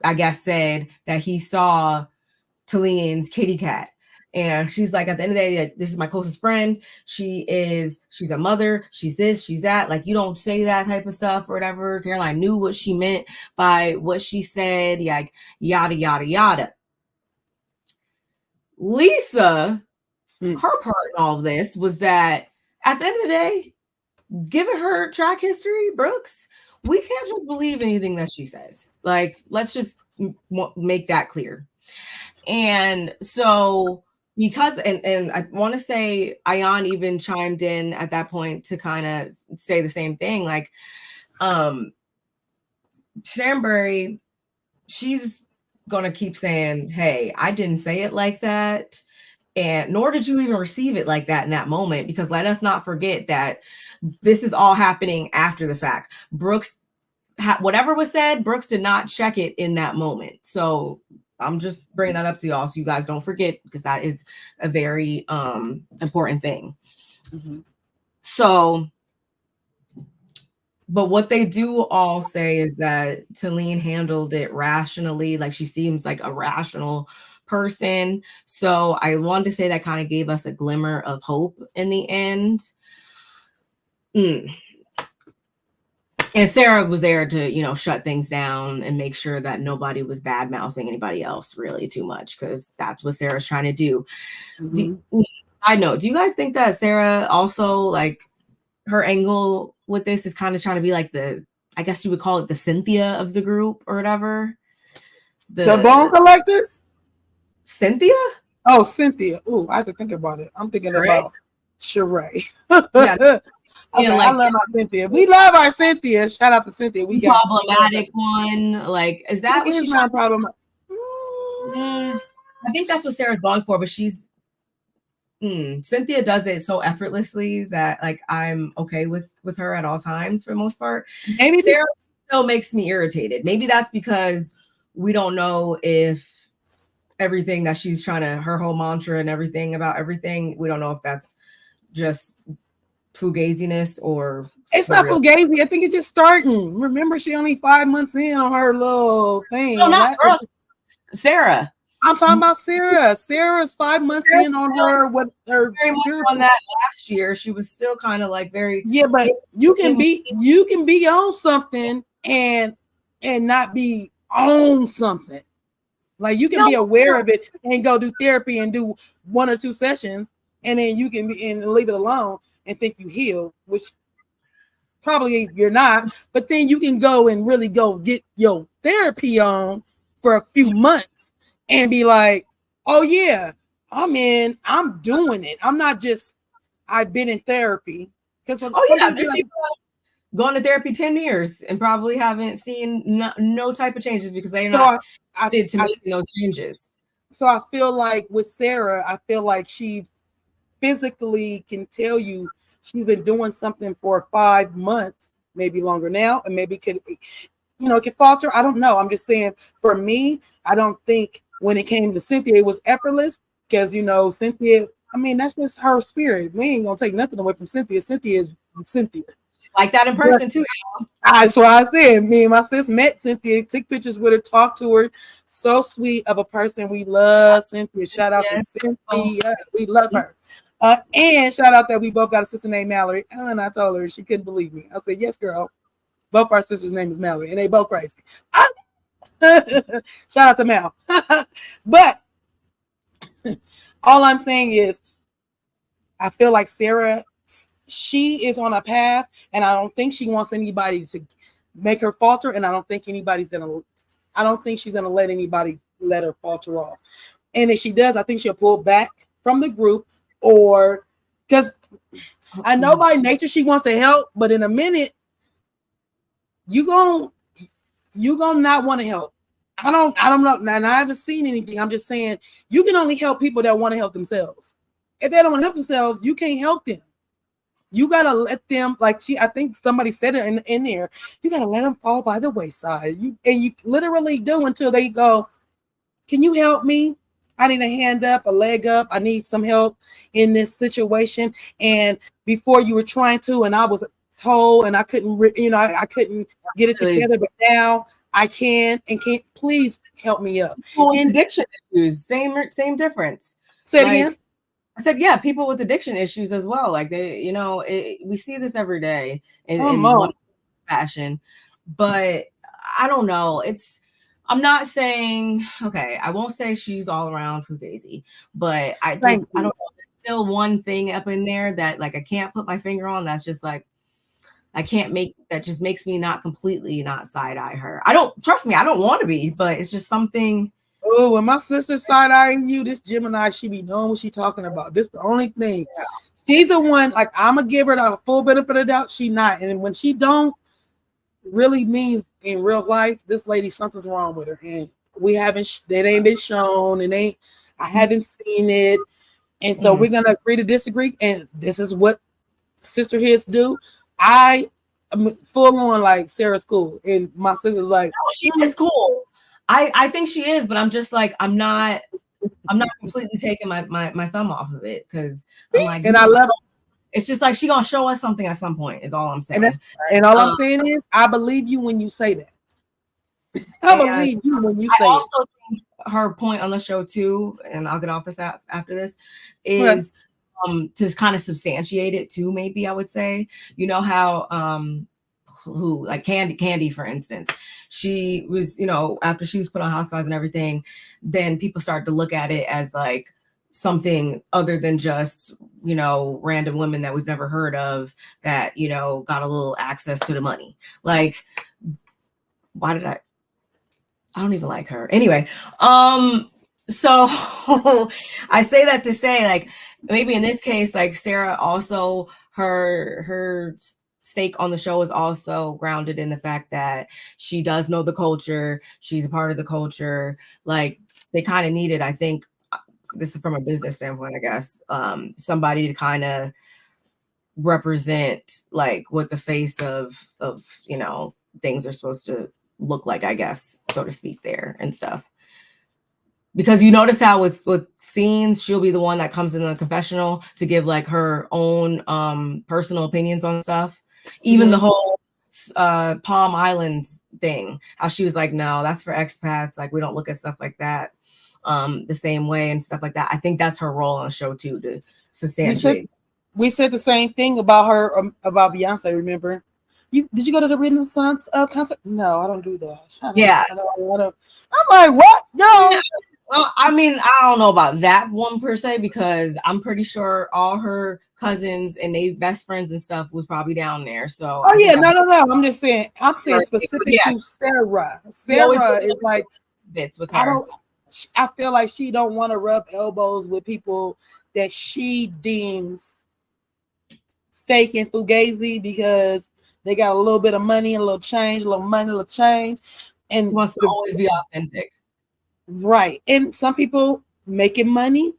I guess, said that he saw Taline's kitty cat. And she's like, at the end of the day, like, this is my closest friend. She's a mother. She's this, she's that. Like, you don't say that type of stuff or whatever. Caroline knew what she meant by what she said. Like, yada, yada, yada. Lisa, her part in all of this was that at the end of the day, given her track history, Brooks, we can't just believe anything that she says. Like, let's just make that clear. And so, because, and I want to say Ion even chimed in at that point to kind of say the same thing. Like, Stanbury, she's going to keep saying, hey, I didn't say it like that. And nor did you even receive it like that in that moment, because let us not forget that this is all happening after the fact. Brooks, whatever was said, Brooks did not check it in that moment. So I'm just bringing that up to y'all so you guys don't forget, because that is a very important thing. So, but what they do all say is that Taline handled it rationally. Like, she seems like a rational person. So I wanted to say that kind of gave us a glimmer of hope in the end. And Sarah was there to, you know, shut things down and make sure that nobody was bad mouthing anybody else really too much, because that's what Sarah's trying to do. I know. Do you guys think that Sarah also, like, her angle with this is kind of trying to be like I guess you would call it the Cynthia of the group or whatever? The Bone Collector? Cynthia? Oh, Cynthia. Ooh, I have to think about it. I'm thinking about Sheree. Yeah. Okay, like, I love our Cynthia. We love our Cynthia. Shout out to Cynthia. We got problematic one. Like, is that what she's not problem? I think that's what Sarah's going for, but she's Cynthia does it so effortlessly that like I'm okay with her at all times for the most part. Maybe Sarah still makes me irritated. Maybe that's because we don't know if everything that she's trying to, her whole mantra and everything about everything, we don't know if that's just fugaziness or it's for not real. fugazi. I think it's just starting. Remember, she only 5 months in on her little thing. No, not girl. Sarah. I'm talking about Sarah. Sarah's 5 months in on her what her very much on that last year. She was still kind of like very but you can be on something and not be on something. Like you can be aware of it and go do therapy and do 1 or 2 sessions, and then you can be and leave it alone and think you heal, which probably you're not. But then you can go and really go get your therapy on for a few months and be like, oh yeah, I'm doing it. I'm not just I've been in therapy. Because going to therapy 10 years and probably haven't seen no type of changes because they're not making those changes. So I feel like with Sarah, I feel like she physically can tell you she's been doing something for 5 months, maybe longer now, and maybe it can falter. I don't know. I'm just saying for me, I don't think when it came to Cynthia, it was effortless because, Cynthia, I mean, that's just her spirit. We ain't going to take nothing away from Cynthia. Cynthia is Cynthia. She's like that in person too. That's why I said me and my sis met Cynthia, took pictures with her, talked to her. So sweet of a person. We love Cynthia. Shout out to Cynthia. We love her. And shout out that we both got a sister named Mallory. And I told her she couldn't believe me. I said, yes, girl. Both our sisters' name is Mallory, and they both crazy. Shout out to Mal. But all I'm saying is, I feel like Sarah, she is on a path, and I don't think she wants anybody to make her falter, and I don't think she's gonna let anybody let her falter off. And if she does, I think she'll pull back from the group, or because I know by nature she wants to help, but in a minute you gonna not want to help. I don't know. Now, I haven't seen anything. I'm just saying you can only help people that want to help themselves. If they don't want to help themselves, you can't help them. You gotta let them, I think somebody said it in there. You gotta let them fall by the wayside. You literally do until they go, can you help me? I need a hand up, a leg up. I need some help in this situation. And before you were trying to, and I was told, and I couldn't, I couldn't get it together. But now I can and can't. Please help me up. And addiction issues, same difference. Say it again. I said, yeah, people with addiction issues as well. Like we see this every day in one fashion. But I don't know. I'm not saying, okay, I won't say she's all around fugazi, but I don't know. There's still one thing up in there that I can't put my finger on. That's just that just makes me not completely not side eye her. I don't want to be, but it's just something. Oh, when my sister side eyeing you, this Gemini, she be knowing what she's talking about. This the only thing. Yeah. She's the one, I'm gonna give her the full benefit of the doubt. She not, and when she don't, really means in real life, this lady, something's wrong with her, and it ain't been shown, and I haven't seen it, and so we're gonna agree to disagree, and this is what sisterhoods do. I'm full on Sarah's cool, and my sister's she is cool. I think she is, but I'm just I'm not completely taking my thumb off of it because I'm and I love it. It's just she gonna show us something at some point is all I'm saying. And all I'm saying is I believe you when you say that. I believe you when you say it. I also think her point on the show too, and I'll get off this after this, is to kind of substantiate it too, maybe I would say. You know how who Candy for instance, she was, after she was put on Housewives and everything, then people started to look at it as something other than just random women that we've never heard of that got a little access to the money. Why did I don't even like her anyway. So I say that to say maybe in this case Sarah also her stake on the show is also grounded in the fact that she does know the culture, she's a part of the culture. They kind of needed, I think, this is from a business standpoint, I guess, somebody to kind of represent like what the face of things are supposed to look like, I guess, so to speak, there and stuff. Because you notice how with scenes, she'll be the one that comes in the confessional to give like her own personal opinions on stuff. Even the whole Palm Islands thing, how she was like, no, that's for expats. Like, we don't look at stuff like that the same way and stuff like that. I think that's her role on the show too, to substantiate. We said the same thing about her, about Beyonce. Remember, did you go to the Renaissance concert? No, I don't do that. Yeah. I'm like, what? No. Well, I mean, I don't know about that one per se, because I'm pretty sure all her cousins and they best friends and stuff was probably down there. So no. I'm just saying. I'm saying specific to Sarah. Sarah is like bits with her. I feel like she don't want to rub elbows with people that she deems fake and fugazi because they got a little bit of money, a little change, a little money, a little change, and she wants to always be authentic. Right. And some people making money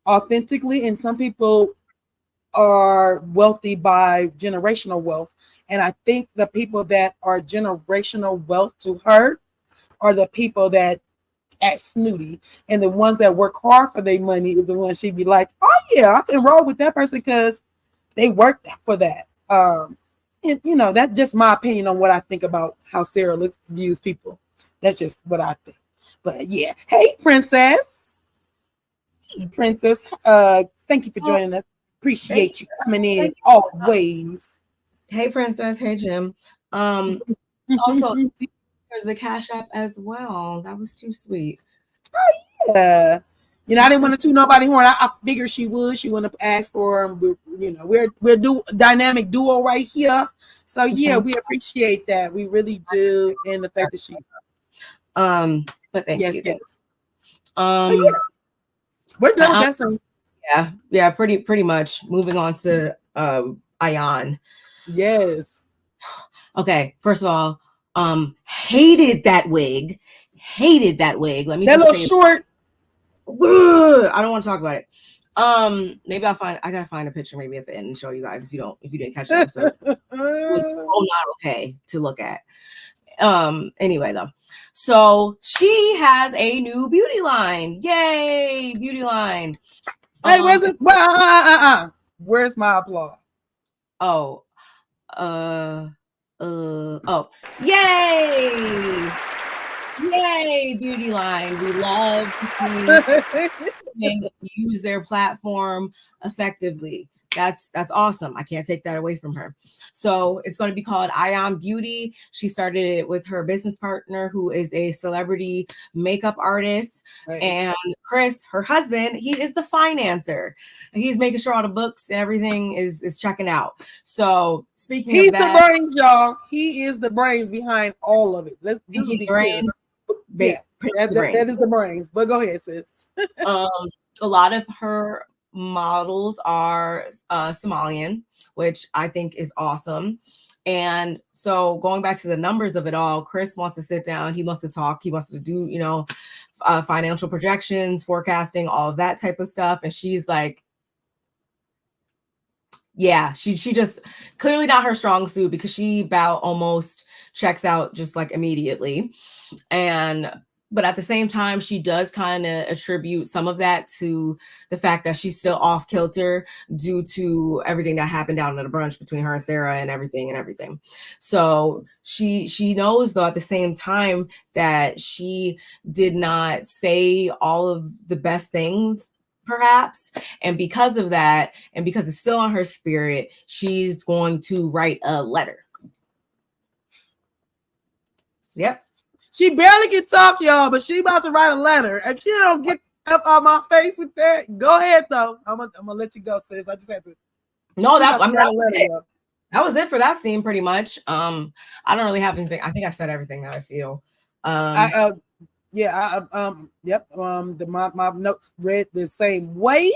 authentically, and some people are wealthy by generational wealth. And I think the people that are generational wealth to her are the people that act snooty, and the ones that work hard for their money is the ones she'd be like, oh yeah, I can roll with that person because they worked for that. And that's just my opinion on what I think about how Sarah views people. That's just what I think. But yeah, hey princess. Hey princess. Thank you for joining us. Appreciate you coming in always. Hey princess. Hey Jim. Also for the Cash App as well. That was too sweet. Oh yeah. I didn't want to toot nobody horn. I figured she would. She wouldn't have asked for them. We're dynamic duo right here. So yeah, we appreciate that. We really do. And the fact that she but thank you. Yes. So yeah, we're done with that song. Yeah, pretty much. Moving on to Ayan. Yes. Okay, first of all, hated that wig. Let me that just little say short. I don't want to talk about it. Maybe I gotta find a picture maybe at the end and show you guys if you didn't catch the episode. It was so not okay to look at. Anyway though, so she has a new beauty line. Yay, beauty line. Hey, where's it? Where's my applause? Yay! Yay, beauty line. We love to see them use their platform effectively. That's awesome. I can't take that away from her. So it's going to be called Ayan Beauty. She started it with her business partner, who is a celebrity makeup artist. Right. And Chris, her husband, he is the financer. He's making sure all the books and everything is checking out. So speaking of that, he's the brains, y'all. He is the brains behind all of it. Let's be clear. Yeah, that is the brains. But go ahead, sis. A lot of her models are Somalian, which I think is awesome. And so going back to the numbers of it all, Chris wants to sit down. He wants to talk. He wants to do, financial projections, forecasting, all of that type of stuff. And she's like, yeah, she just clearly not her strong suit, because she about almost checks out just like immediately. But at the same time, she does kind of attribute some of that to the fact that she's still off kilter due to everything that happened down at the brunch between her and Sarah and everything. So she knows, though, at the same time, that she did not say all of the best things, perhaps. And because of that, and because it's still on her spirit, she's going to write a letter. Yep. She barely can talk, y'all, but she about to write a letter. If she don't get up on my face with that, go ahead, though. I'm gonna let you go, sis. I just have to. No, that was it for that scene, pretty much. I don't really have anything. I think I said everything that I feel. Yep. My notes read the same way.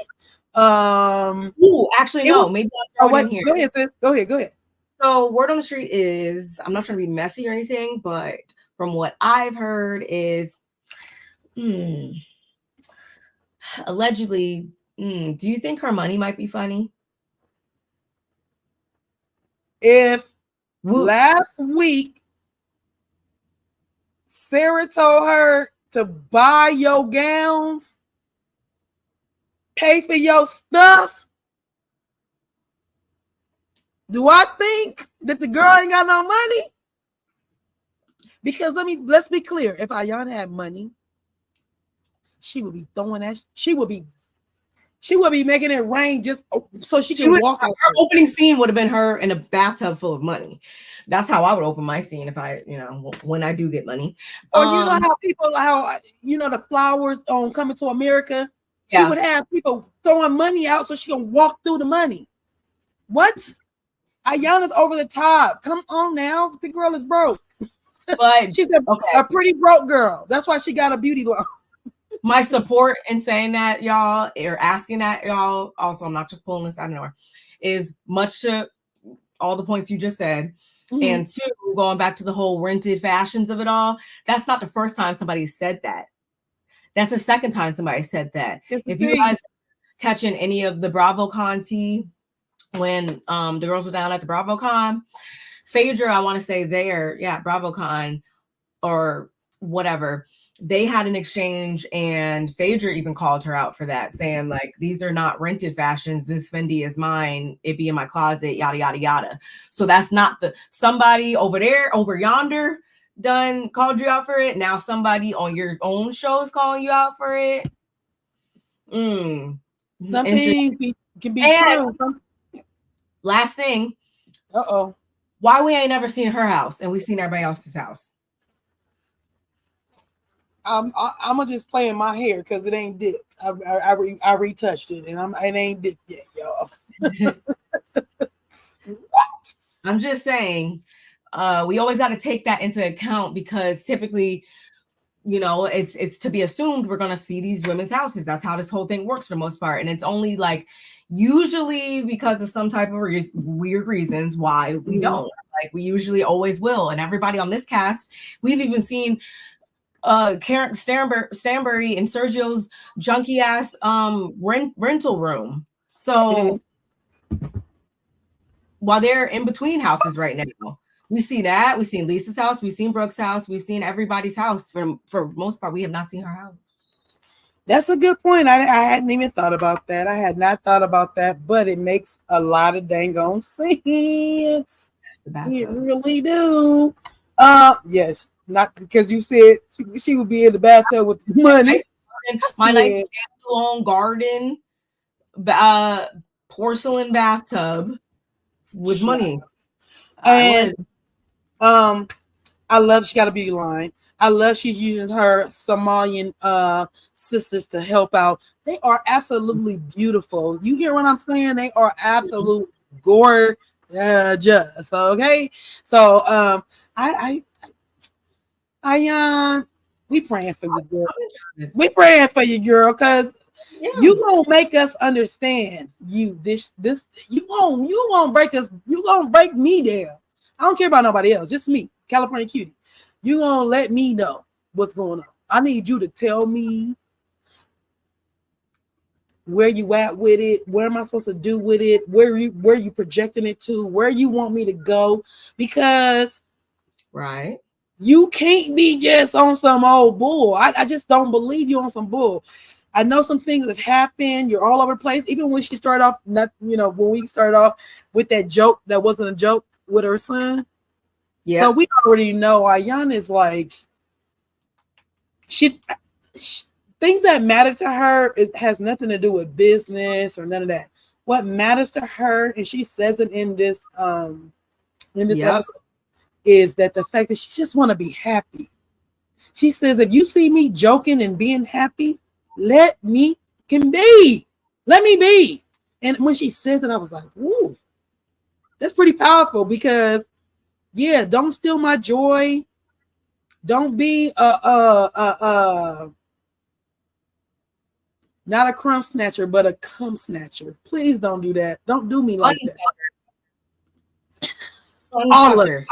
Actually, no. Maybe I'll throw it in here. Go ahead, sis. Go ahead. So, word on the street is, I'm not trying to be messy or anything, but from what I've heard is, allegedly, do you think her money might be funny? If Woo. last week Sarah told her to buy your gowns, pay for your stuff, do I think that the girl ain't got no money? Because let's be clear. If Ayana had money, she would be throwing that. She would be making it rain just so she can walk out. Her opening scene would have been her in a bathtub full of money. That's how I would open my scene if I, when I do get money. Or you know how people, the flowers on Coming to America, she would have people throwing money out so she can walk through the money. What? Ayana's over the top. Come on now, the girl is broke. But she's a pretty broke girl. That's why she got a beauty loan. My support in saying that, y'all, or asking that, y'all, also, I'm not just pulling this out of nowhere, is much to all the points you just said. Mm-hmm. And two, going back to the whole rented fashions of it all, that's not the first time somebody said that. That's the second time somebody said that. If you guys catching any of the BravoCon tea, when the girls were down at the BravoCon, Phaedra, I want to say there, BravoCon or whatever, they had an exchange, and Phaedra even called her out for that, saying like, these are not rented fashions. This Fendi is mine. It be in my closet, yada, yada, yada. So that's not somebody over there, over yonder done called you out for it. Now somebody on your own show is calling you out for it. Some things can be true. Last thing. Why we ain't never seen her house and we've seen everybody else's house? I'm gonna just play in my hair because it ain't dick. I retouched it and it ain't dick yet, y'all. What? I'm just saying, we always got to take that into account because typically, it's to be assumed we're gonna see these women's houses. That's how this whole thing works for the most part, and it's only like usually because of some type of weird reasons why we don't. Like we usually always will, and everybody on this cast, we've even seen. Karen Stanbury and Sergio's junky ass rental room. So while they're in between houses right now, we see that. We've seen Lisa's house, we've seen Brooke's house, we've seen everybody's house. For most part, we have not seen her house. That's a good point. I hadn't even thought about that. I had not thought about that, but it makes a lot of dang on sense. It really do. Yes. Not because you said she would be in the bathtub with money. My nice standalone garden, porcelain bathtub with money. And I love she got a beauty line. I love she's using her Somalian sisters to help out. They are absolutely beautiful. You hear what I'm saying? They are absolute gorgeous. Okay, so we praying for you, girl. We praying for you, girl, because you gonna make us understand you. This you gonna break us. You gonna break me down. I don't care about nobody else, just me, California cutie. You gonna let me know what's going on. I need you to tell me where you at with it. What am I supposed to do with it? Where you projecting it to? Where you want me to go? Because you can't be just on some old bull. I just don't believe you on some bull. I know some things have happened. You're all over the place. Even when she started off, when we started off with that joke that wasn't a joke with her son. Yeah. So we already know Ayana is like, she things that matter to her has nothing to do with business or none of that. What matters to her, and she says it in this episode, is that the fact that she just want to be happy. She says, if you see me joking and being happy, let me be. And when she said that, I was like, ooh, that's pretty powerful because, don't steal my joy. Don't be not a crumb snatcher, but a cum snatcher. Please don't do that. Don't do me like that. All of us.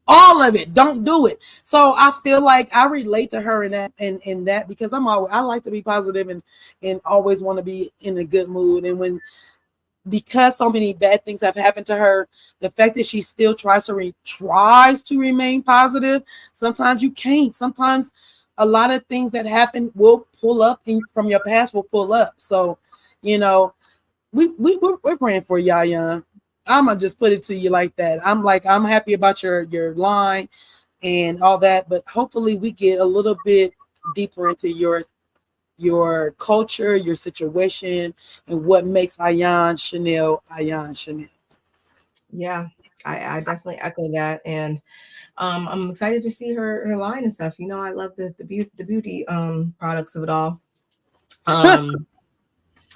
all of it. Don't do it. So I feel like I relate to her in that because I like to be positive and always want to be in a good mood. And because so many bad things have happened to her, the fact that she still tries to remain positive, sometimes you can't. Sometimes a lot of things that happen will pull up from your past will pull up. So, we're praying for Yaya. I'm gonna just put it to you like that. I'm happy about your line and all that, but hopefully we get a little bit deeper into your culture, your situation, and what makes Ayan Chanel Ayan Chanel. Yeah, I definitely echo that, and I'm excited to see her line and stuff. I love the beauty products of it all. Um,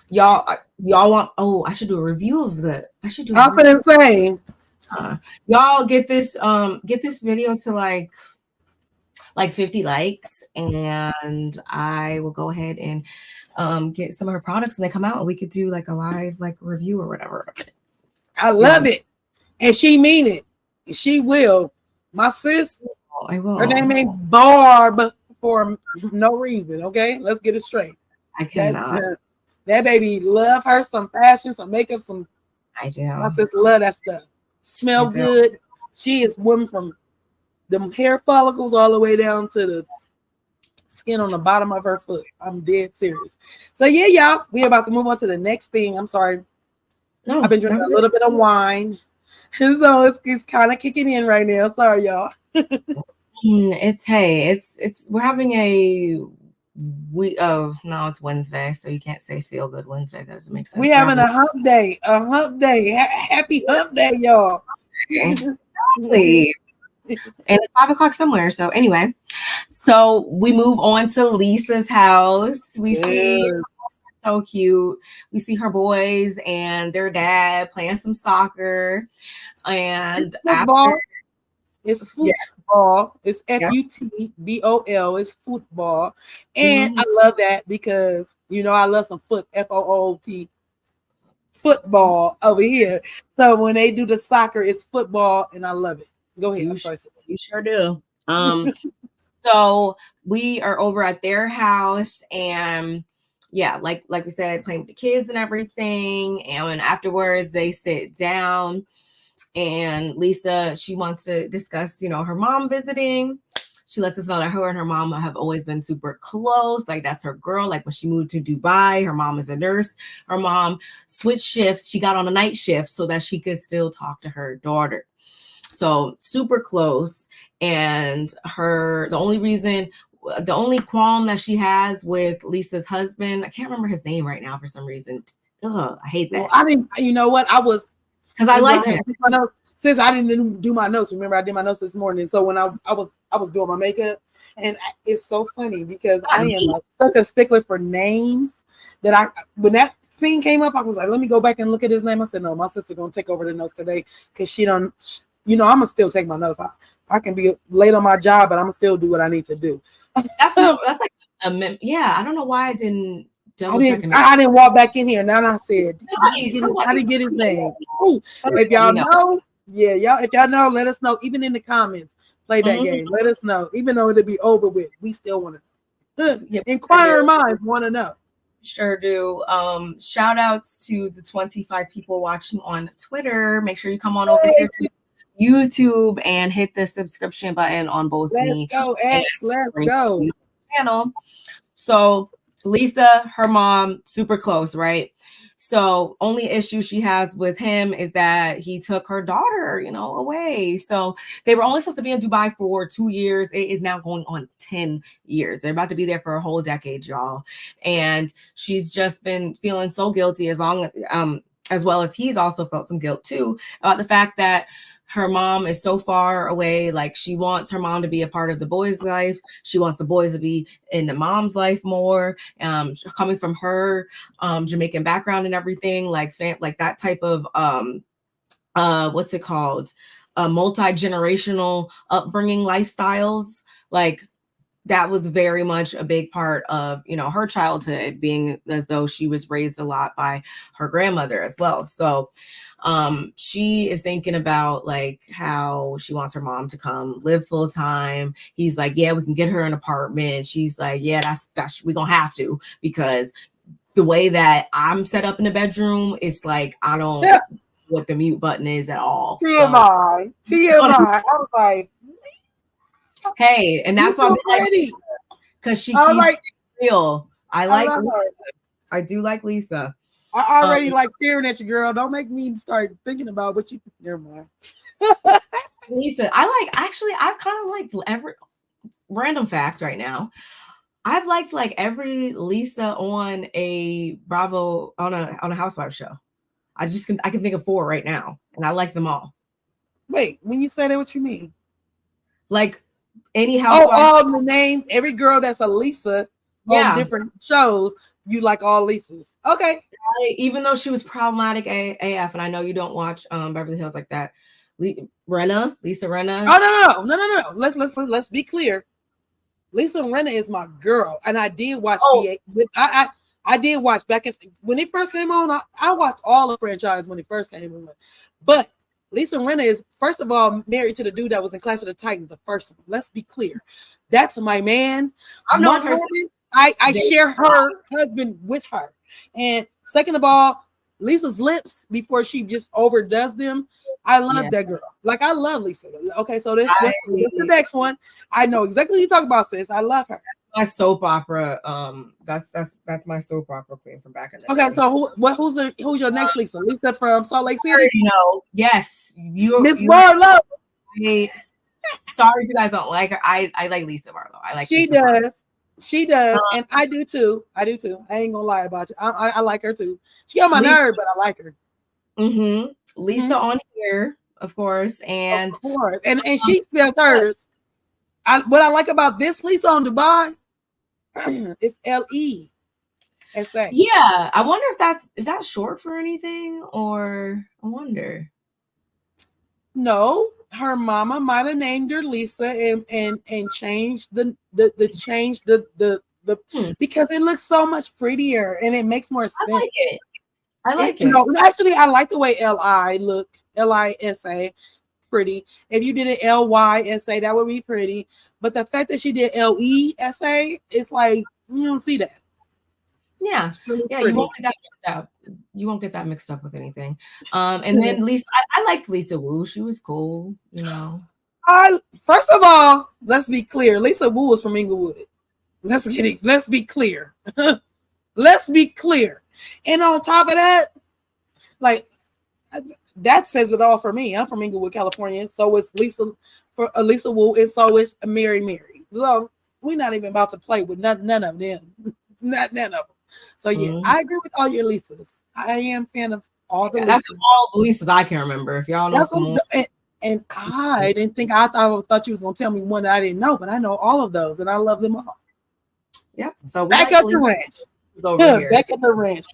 y'all want? Oh, I should do a review of the. I should do. I'm gonna say, y'all get this video to like 50 likes, and I will go ahead and get some of her products when they come out, and we could do like a live like review or whatever. I love it, and she mean it. She will. My sis, I will. Her name ain't Barb for no reason. Okay, let's get it straight. I cannot. That baby love her some fashion, some makeup, some. I do. My sis love that stuff. Smell good. She is woman from the hair follicles all the way down to the skin on the bottom of her foot. I'm dead serious. So yeah, y'all, we're about to move on to the next thing. I'm sorry. No, I've been drinking a little bit of wine. And so it's kind of kicking in right now. Sorry, y'all. It's we're having it's Wednesday, so you can't say feel good Wednesday. That doesn't make sense. We're having a hump day. Happy hump day, y'all. Exactly. And it's 5 o'clock somewhere. So anyway, so we move on to Lisa's house. We see so cute. We see her boys and their dad playing some soccer. And it's football. It's FUTBOL. It's football. And I love that because I love some FOOT football over here. So when they do the soccer, it's football, and I love it. Go ahead. You sure do. So we are over at their house, and yeah, like we said, playing with the kids and everything. And when afterwards they sit down, and Lisa, she wants to discuss, her mom visiting. She lets us know that her and her mom have always been super close. Like, that's her girl. Like, when she moved to Dubai, her mom is a nurse. Her mom switched shifts. She got on a night shift so that she could still talk to her daughter. So super close. And the only qualm that she has with Lisa's husband, I can't remember his name right now for some reason. Ugh, I hate that. Well, I didn't, because I like him. Since I didn't do my notes, remember I did my notes this morning. So when I was doing my makeup, and it's so funny because I am such a stickler for names that when that scene came up, I was like, let me go back and look at his name. I said, no, my sister gonna take over the notes today because she don't. I'm gonna still take my notes. I can be late on my job, but I'm gonna still do what I need to do. That's like I don't know why I didn't. I didn't walk back in here. Now I said, I didn't get his name. Ooh, if y'all know, if y'all know, let us know. Even in the comments, play that game. Let us know. Even though it'll be over with, we still want to. Inquiring minds want to know. Sure do. Shout outs to the 25 people watching on Twitter. Make sure you come on over here to YouTube and hit the subscription button on both Let's go, channel. So Lisa, her mom, super close, right? So only issue she has with him is that he took her daughter, away. So they were only supposed to be in Dubai for 2 years. It is now going on 10 years. They're about to be there for a whole decade, y'all. And she's just been feeling so guilty as well as he's also felt some guilt too about the fact that her mom is so far away. Like, she wants her mom to be a part of the boys' life. She wants the boys to be in the mom's life more. Coming from her Jamaican background and everything, like that type of what's it called? Multi-generational upbringing lifestyles. Like, that was very much a big part of, you know, her childhood, being as though she was raised a lot by her grandmother as well. So she is thinking about like how she wants her mom to come live full time. He's like, yeah, we can get her an apartment. She's like, yeah, that's we gonna have to, because the way that I'm set up in the bedroom, it's like I don't know what the mute button is at all. TMI. TMI. I was like, hey, and that's why I'm like, because she keeps it real. I like Lisa. I do like Lisa. I already like staring at you, girl. Don't make me start thinking about what you. Never mind. Lisa, I've kind of liked every random fact right now. I've liked like every Lisa on a Bravo on a Housewives show. I can think of 4 right now, and I like them all. Wait, when you say that, what you mean? Like any Housewives. All the names, every girl that's a Lisa on different shows. You like all Lisas. Okay. Even though she was problematic AF, and I know you don't watch Beverly Hills like that. Lisa Rinna. Oh no. Let's be clear. Lisa Rinna is my girl, and I did watch I did watch back when it first came on. I watched all the franchise when it first came on. But Lisa Rinna is, first of all, married to the dude that was in Clash of the Titans, the first one. Let's be clear. That's my man. I'm not her. I share her husband with her. And second of all, Lisa's lips before she just overdoes them. I love that girl. Like, I love Lisa. Okay, so this the next one. I know exactly what you're talking about, sis. I love her. My soap opera. That's my soap opera queen from back in the day. Okay, so who's your next Lisa? Lisa from Salt Lake City? No. Yes. Miss Barlow. Sorry if you guys don't like her. I like Lisa Barlow. I like she Lisa does. Barlow. She does, and I do too. I ain't gonna lie about you. I like her too. She on my nerve, but I like her. Lisa on here, of course, and she spells hers. What I like about this Lisa on Dubai is LESA. Yeah, I wonder if is that short for anything, or I wonder. No, her mama might have named her Lisa and changed the because it looks so much prettier and it makes more sense. I like it. No, actually, I like the way LISA, pretty. If you did it LYSA, that would be pretty. But the fact that she did LESA, it's like you don't see that. Yeah, you won't get that mixed up. You won't get that mixed up with anything. And then Lisa, I liked Lisa Wu. She was cool, you know. First of all, let's be clear. Lisa Wu is from Inglewood. Let's be clear. Let's be clear. And on top of that, like that says it all for me. I'm from Inglewood, California. So is Lisa Wu, and so is Mary. So we're not even about to play with none of them. None of them. So yeah, I agree with all your Lisas. I am a fan of all the Lisas. That's all the Lisas I can remember. If y'all know some more. And I thought you was gonna tell me one that I didn't know, but I know all of those and I love them all. Yep. So back up the ranch. Back up the ranch.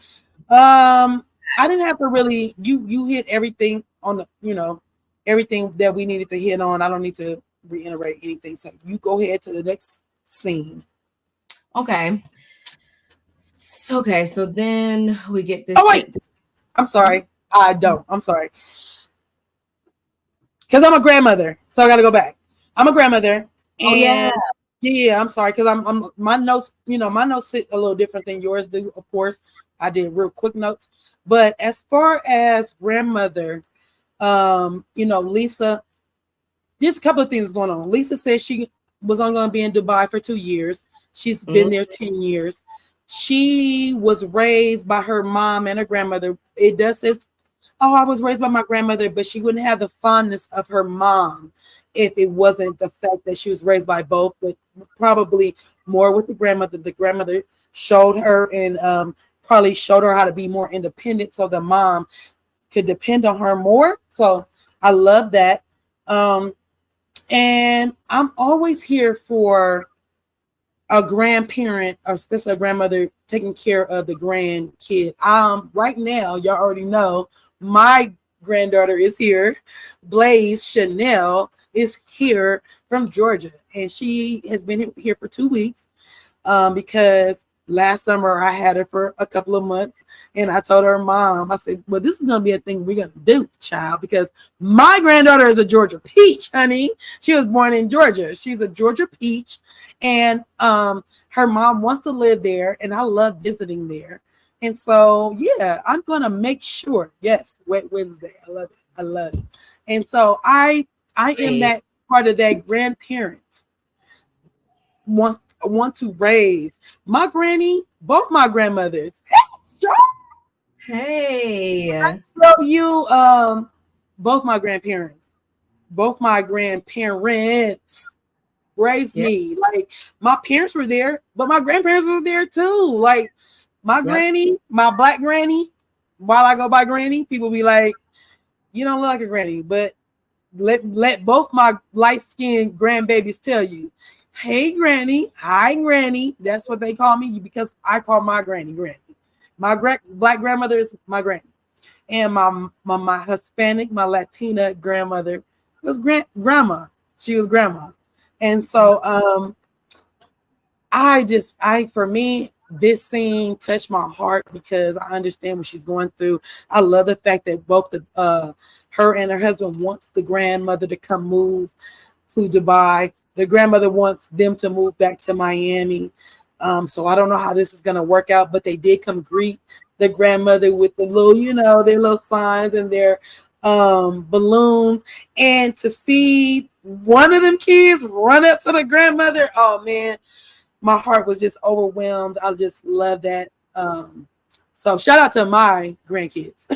I didn't have to really you hit everything on the everything that we needed to hit on. I don't need to reiterate anything. So you go ahead to the next scene. Okay. Okay, so then we get this. Oh wait, I'm sorry. I don't. I'm sorry. Because I'm a grandmother, so I got to go back. I'm a grandmother. And yeah. I'm sorry because I'm my notes. My notes sit a little different than yours do. Of course, I did real quick notes. But as far as grandmother, Lisa, there's a couple of things going on. Lisa says she was only going to be in Dubai for 2 years. She's been there 10 years. She was raised by her mom and her grandmother. It does say, I was raised by my grandmother, but she wouldn't have the fondness of her mom if it wasn't the fact that she was raised by both, but probably more with the grandmother. The grandmother showed her and probably showed her how to be more independent so the mom could depend on her more. So I love that. And I'm always here for a grandparent, or especially a grandmother, taking care of the grandkid. Right now, y'all already know my granddaughter is here. Blaze Chanel is here from Georgia, and she has been here for 2 weeks because last summer I had her for a couple of months, and I told her mom, I said, well, this is going to be a thing we're going to do, child, because my granddaughter is a Georgia peach, honey. She was born in Georgia. She's a Georgia peach, and her mom wants to live there, and I love visiting there. And so, yeah, I'm going to make sure. Yes, Wet Wednesday. I love it. I love it. And so I am that part of that grandparent want to raise my granny, both my grandmothers. Hey. I tell you, both my grandparents raised me. Like my parents were there, but my grandparents were there too. Like my granny, my black granny. While I go by granny, people be like, "You don't look like a granny," but let both my light-skinned grandbabies tell you, hey granny, hi granny. That's what they call me because I call my granny granny. My black grandmother is my granny, and my Hispanic, my Latina grandmother was grandma. She was grandma. And so for me, this scene touched my heart because I understand what she's going through. I love the fact that both her and her husband wants the grandmother to come move to Dubai. The grandmother wants them to move back to Miami. So I don't know how this is going to work out, but they did come greet the grandmother with the little, their little signs and their balloons. And to see one of them kids run up to the grandmother, oh man, my heart was just overwhelmed. I just love that. So shout out to my grandkids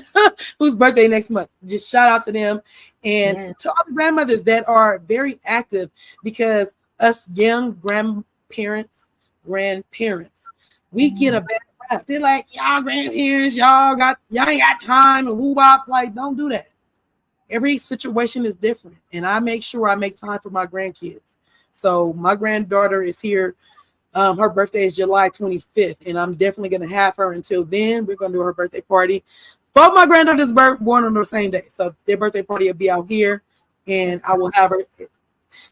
whose birthday next month. Just shout out to them and to all the grandmothers that are very active, because us young grandparents, we get a bad rap. They're like, y'all grandparents, y'all ain't got time and woo wop. Like, don't do that. Every situation is different, and I make sure I make time for my grandkids. So my granddaughter is here. Her birthday is July 25th, and I'm definitely going to have her until then. We're going to do her birthday party. Both my granddaughters born on the same day, so their birthday party will be out here, and I will have her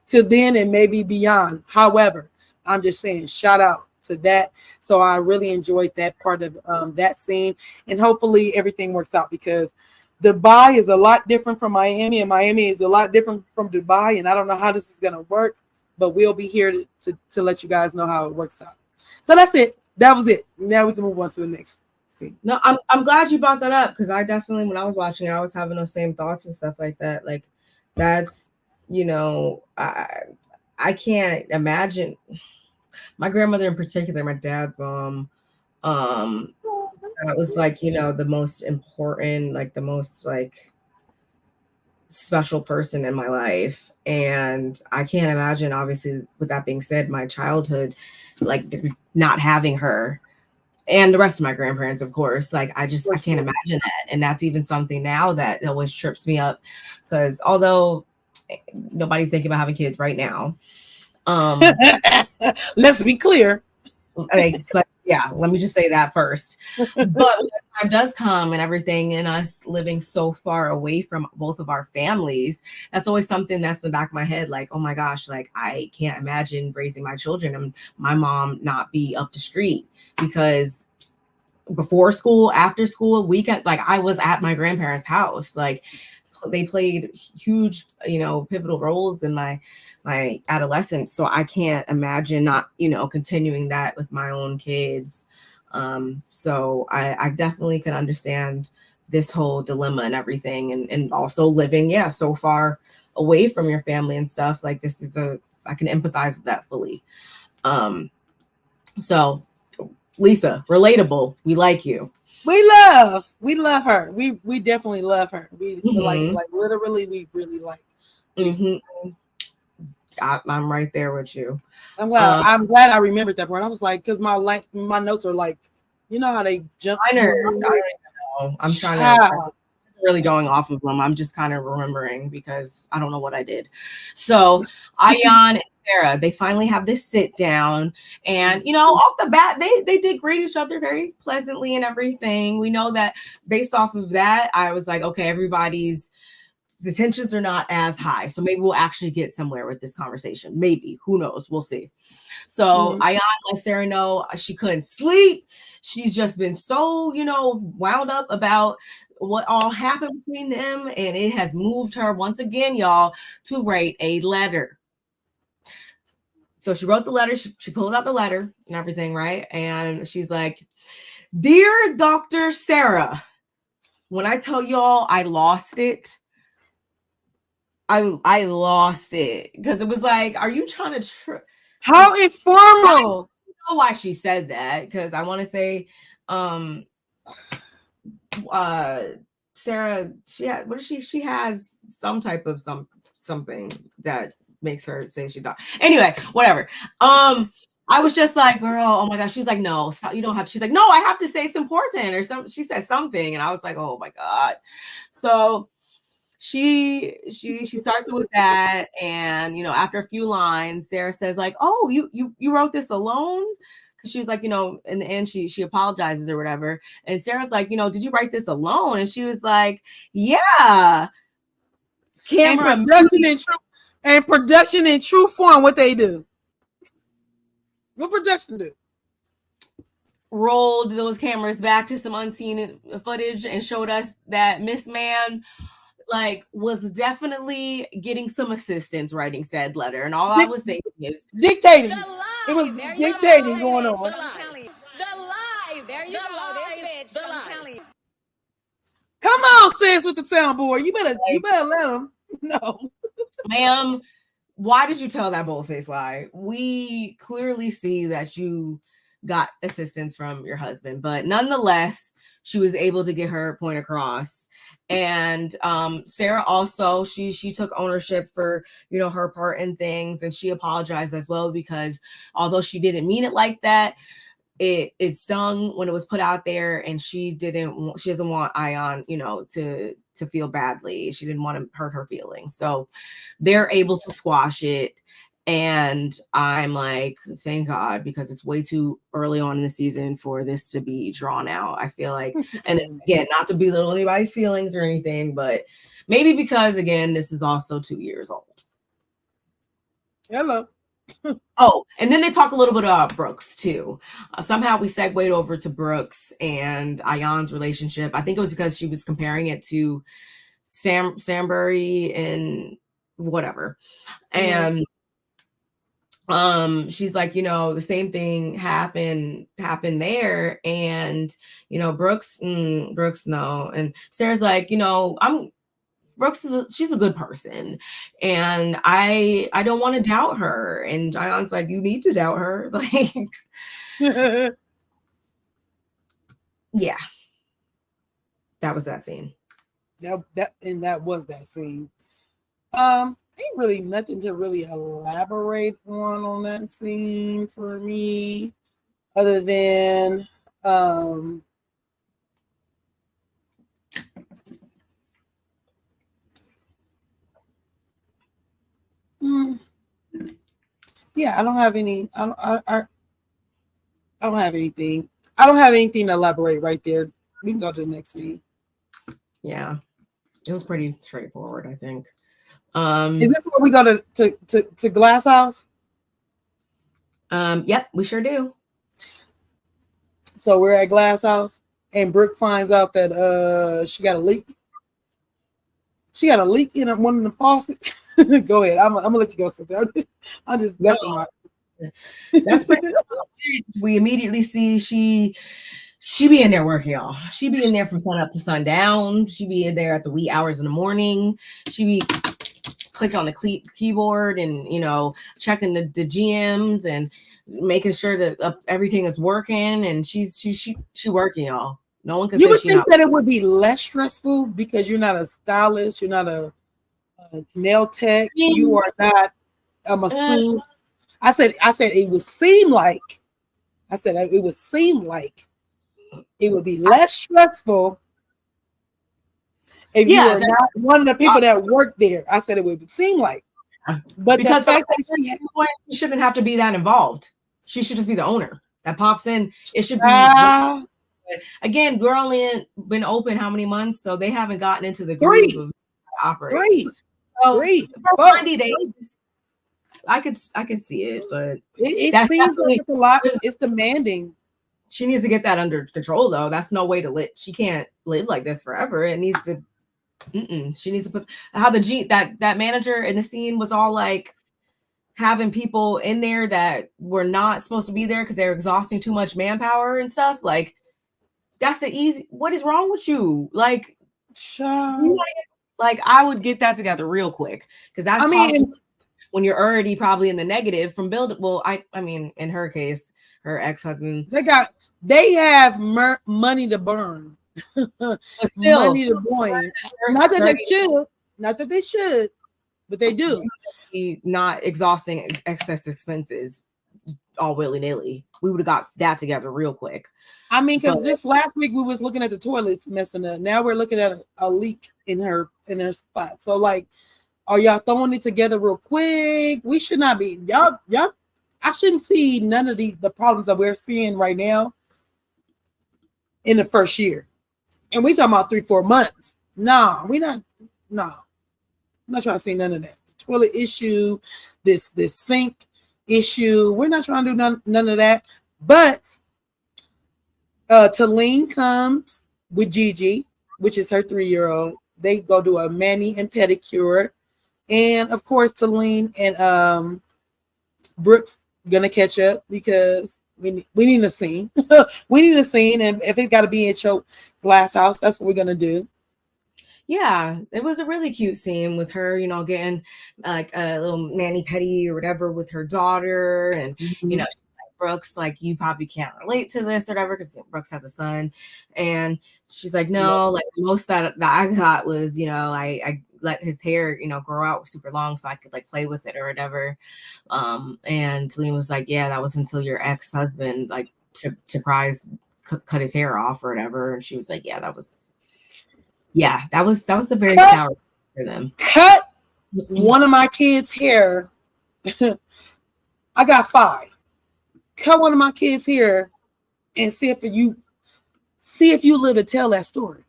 till then and maybe beyond. However, I'm just saying, shout out to that. So I really enjoyed that part of that scene, and hopefully everything works out, because Dubai is a lot different from Miami, and Miami is a lot different from Dubai, and I don't know how this is going to work, but we'll be here to let you guys know how it works out. So that's it. That was it. Now we can move on to the next scene. No, I'm glad you brought that up, because I definitely, when I was watching, I was having those same thoughts and stuff like that. Like, that's, I can't imagine. My grandmother in particular, my dad's mom, that was like, the most important, like the most like special person in my life. And I can't imagine, obviously, with that being said, my childhood, like not having her, and the rest of my grandparents, of course. Like, I can't imagine that. And that's even something now that always trips me up, because although nobody's thinking about having kids right now, let's be clear. Let me just say that first. But when the time does come and everything, and us living so far away from both of our families, that's always something that's in the back of my head. Like, oh my gosh, like I can't imagine raising my children and my mom not be up the street, because before school, after school, weekends, like I was at my grandparents' house. Like, they played huge, pivotal roles in my adolescence. So I can't imagine not, continuing that with my own kids. So I definitely can understand this whole dilemma and everything, and also living, so far away from your family and stuff. Like, I can empathize with that fully. So Lisa, relatable. We like you. We love her. We definitely love her. We like literally, we really like. I'm right there with you. So I'm glad I remembered that part. I was like, because my notes are like, you know how they jump. I don't know. I'm trying to really going off of them. I'm just kind of remembering because I don't know what I did. So Ayan and Sarah, they finally have this sit down, and off the bat, they did greet each other very pleasantly and everything. We know that based off of that, I was like, okay, everybody's the tensions are not as high. So maybe we'll actually get somewhere with this conversation. Maybe. Who knows? We'll see. So Ayan let Sarah know she couldn't sleep. She's just been so, wound up about what all happened between them. And it has moved her once again, y'all, to write a letter. So she wrote the letter. She pulled out the letter and everything, right? And she's like, "Dear Dr. Sarah, when I tell y'all I lost it, I lost it." Because it was like, are you trying to how informal? I don't know why she said that, because I want to say Sarah, she has some type of something that makes her say she died. Anyway, whatever. I was just like, girl, oh my gosh. She's like, no, stop, you don't have. She's like, no, I have to say it's important or something. She said something, and I was like, oh my God. So she starts with that, and after a few lines, Sarah says like, oh, you wrote this alone? Because she was like, in the end, she apologizes or whatever, and Sarah's like, did you write this alone? And she was like, yeah. Camera and production in true form, what they do? What production do? Rolled those cameras back to some unseen footage and showed us that Miss Man was definitely getting some assistance writing said letter, and all I was thinking is dictating. It was dictating going on. The lies. There you go. This bitch. The lies. Come on, sis, with the soundboard. You better let them know. Ma'am, why did you tell that bold-faced lie? We clearly see that you got assistance from your husband, but nonetheless, she was able to get her point across. And Sarah also, she took ownership for, her part in things, and she apologized as well, because although she didn't mean it like that, it stung when it was put out there, and she doesn't want Ayan, to feel badly. She didn't want to hurt her feelings. So they're able to squash it. And I'm like, thank God, because it's way too early on in the season for this to be drawn out. I feel like, and again, not to belittle anybody's feelings or anything, but maybe because, again, this is also 2 years old. Hello. Oh, and then they talk a little bit about Brooks too. Somehow we segued over to Brooks and Ayan's relationship. I think it was because she was comparing it to Stanbury and whatever. And she's like, the same thing happened there, and Brooks no. And Sarah's like, Brooks she's a good person, and I don't want to doubt her. And Ayan's like, you need to doubt her. Like, yeah, that was that scene. That was that scene. Ain't really nothing to really elaborate on that scene for me, other than yeah, I don't have any. I don't have anything. I don't have anything to elaborate right there. We can go to the next scene. Yeah, it was pretty straightforward, I think. Is this where we go to Glass House? Yep, we sure do. So we're at Glass House, and Brooke finds out that she got a leak. She got a leak in one of the faucets. Go ahead. I'm gonna let you go, sister. I'm just that's pretty. We immediately see she be in there working, y'all. She be in there from sun up to sundown. She be in there at the wee hours in the morning. She be clicking on the keyboard and checking the GMs and making sure that everything is working. And she working, y'all. No one can. You would think that it would be less stressful because you're not a stylist, you're not a nail tech, you are not a masseuse. I said it would seem like. I said it would seem like it would be less stressful if you were not one of the people that work there. I said it would seem like, but because the fact that she shouldn't have to be that involved. She should just be the owner that pops in. It should be. Again, we're only been open how many months, so they haven't gotten into the groove of operate. Three, So for four. 90 days, I could see it, but It that's seems like it's a lot. definitely- It's demanding. she needs to get that under control, though. That's no way to live. She can't live like this forever. It needs to. She needs to put how that manager in the scene was all like having people in there that were not supposed to be there because they're exhausting too much manpower and stuff. Like that's the easy. What is wrong with you? Like, I would get that together real quick because that's possible when you're already probably in the negative from building. Well, I mean, in her case, her ex-husband, they have money to burn. but still, money to burn. Not that they should, but they do. Not exhausting excess expenses all willy-nilly. We would have got that together real quick. I mean, because just last week we was looking at the toilets messing up. Now we're looking at a leak in her spot. So like, are y'all throwing it together real quick? We should not be. Y'all. I shouldn't see none of the problems that we're seeing right now in the first year. And we talking about 3-4 months. No, we're not. No, I'm not trying to see none of that. The toilet issue, this sink issue. We're not trying to do none of that. But Talene comes with Gigi, which is her 3-year-old. They go do a mani and pedicure. And of course, Talene and Brooks gonna catch up because we need a scene. We need a scene, and if it got to be in your glass house, that's what we're gonna do. Yeah, it was a really cute scene with her, getting like a little mani pedi or whatever with her daughter, and Brooks, like, you probably can't relate to this or whatever because Brooks has a son, and she's like, no, like most that I got was, I let his hair, grow out super long so I could like play with it or whatever. And Talene was like, yeah, that was until your ex-husband like surprise cut his hair off or whatever. And she was like, yeah, that was a very sour for them. Cut one of my kids' hair. I got 5. Cut one of my kids' hair and see if you live to tell that story.